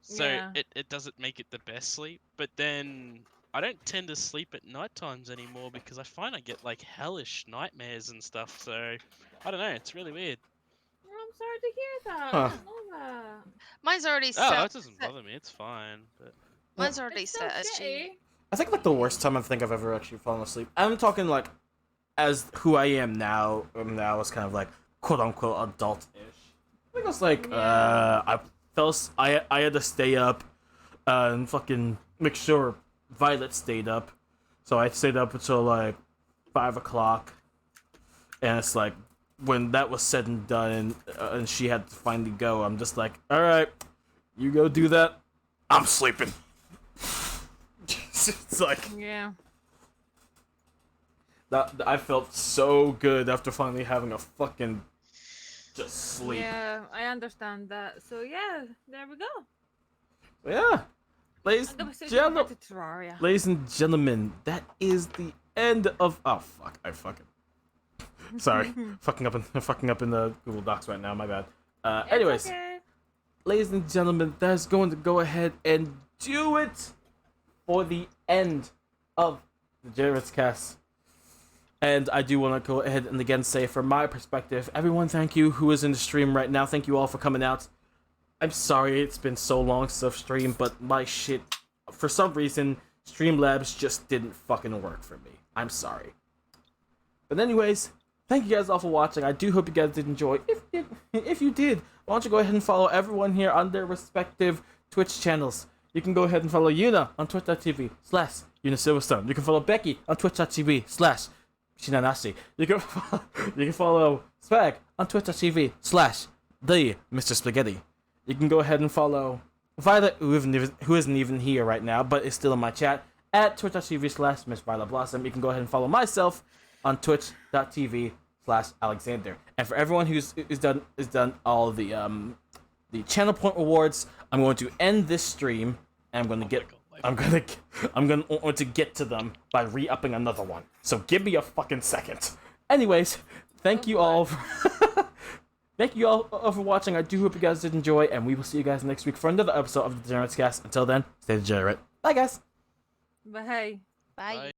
So it doesn't make it the best sleep. But then I don't tend to sleep at night times anymore because I find I get like hellish nightmares and stuff. So I don't know. It's really weird. I'm sorry to hear that. I don't know that. Mine's already set. Oh, it doesn't bother me. It's fine. But mine's already set as G. I think like the worst time I think I've ever actually fallen asleep. I'm talking like as who I am now. Now is kind of like quote unquote adult-ish. I think it was like I had to stay up and fucking make sure Violet stayed up. So I stayed up until like 5 o'clock. And it's like when that was said and done and she had to finally go, I'm just like, alright, you go do that. I'm sleeping. It's like that I felt so good after finally having a fucking just sleep. Yeah, I understand that. So yeah, there we go. Yeah. Ladies and gentlemen, that is the end of sorry. fucking up in the Google Docs right now, my bad. Anyways. Okay. Ladies and gentlemen, that's going to go ahead and do it for the end of the DegenerateCast. And I do want to go ahead and again say, from my perspective, everyone, thank you who is in the stream right now. Thank you all for coming out. I'm sorry it's been so long since I've streamed, but my shit, for some reason, Streamlabs just didn't fucking work for me. I'm sorry. But anyways, thank you guys all for watching. I do hope you guys did enjoy. If you did, why don't you go ahead and follow everyone here on their respective Twitch channels. You can go ahead and follow Yuna on twitch.tv/UnaSilverstone. You can follow Becky on twitch.tv/Shinanasi. You can follow Spag on twitch.tv/TheMrSpaghetti. You can go ahead and follow Violet, who isn't even here right now, but is still in my chat, at twitch.tv/MissVioletBlossom. You can go ahead and follow myself on twitch.tv/Alexander. And for everyone who's done all the channel point rewards, I'm going to end this stream, and I'm going to get to them by re-upping another one. So give me a fucking second. Anyways, thank you all. thank you all for watching. I do hope you guys did enjoy, and we will see you guys next week for another episode of the DegenerateCast. Until then, stay degenerate. Bye, guys. Bye. Bye.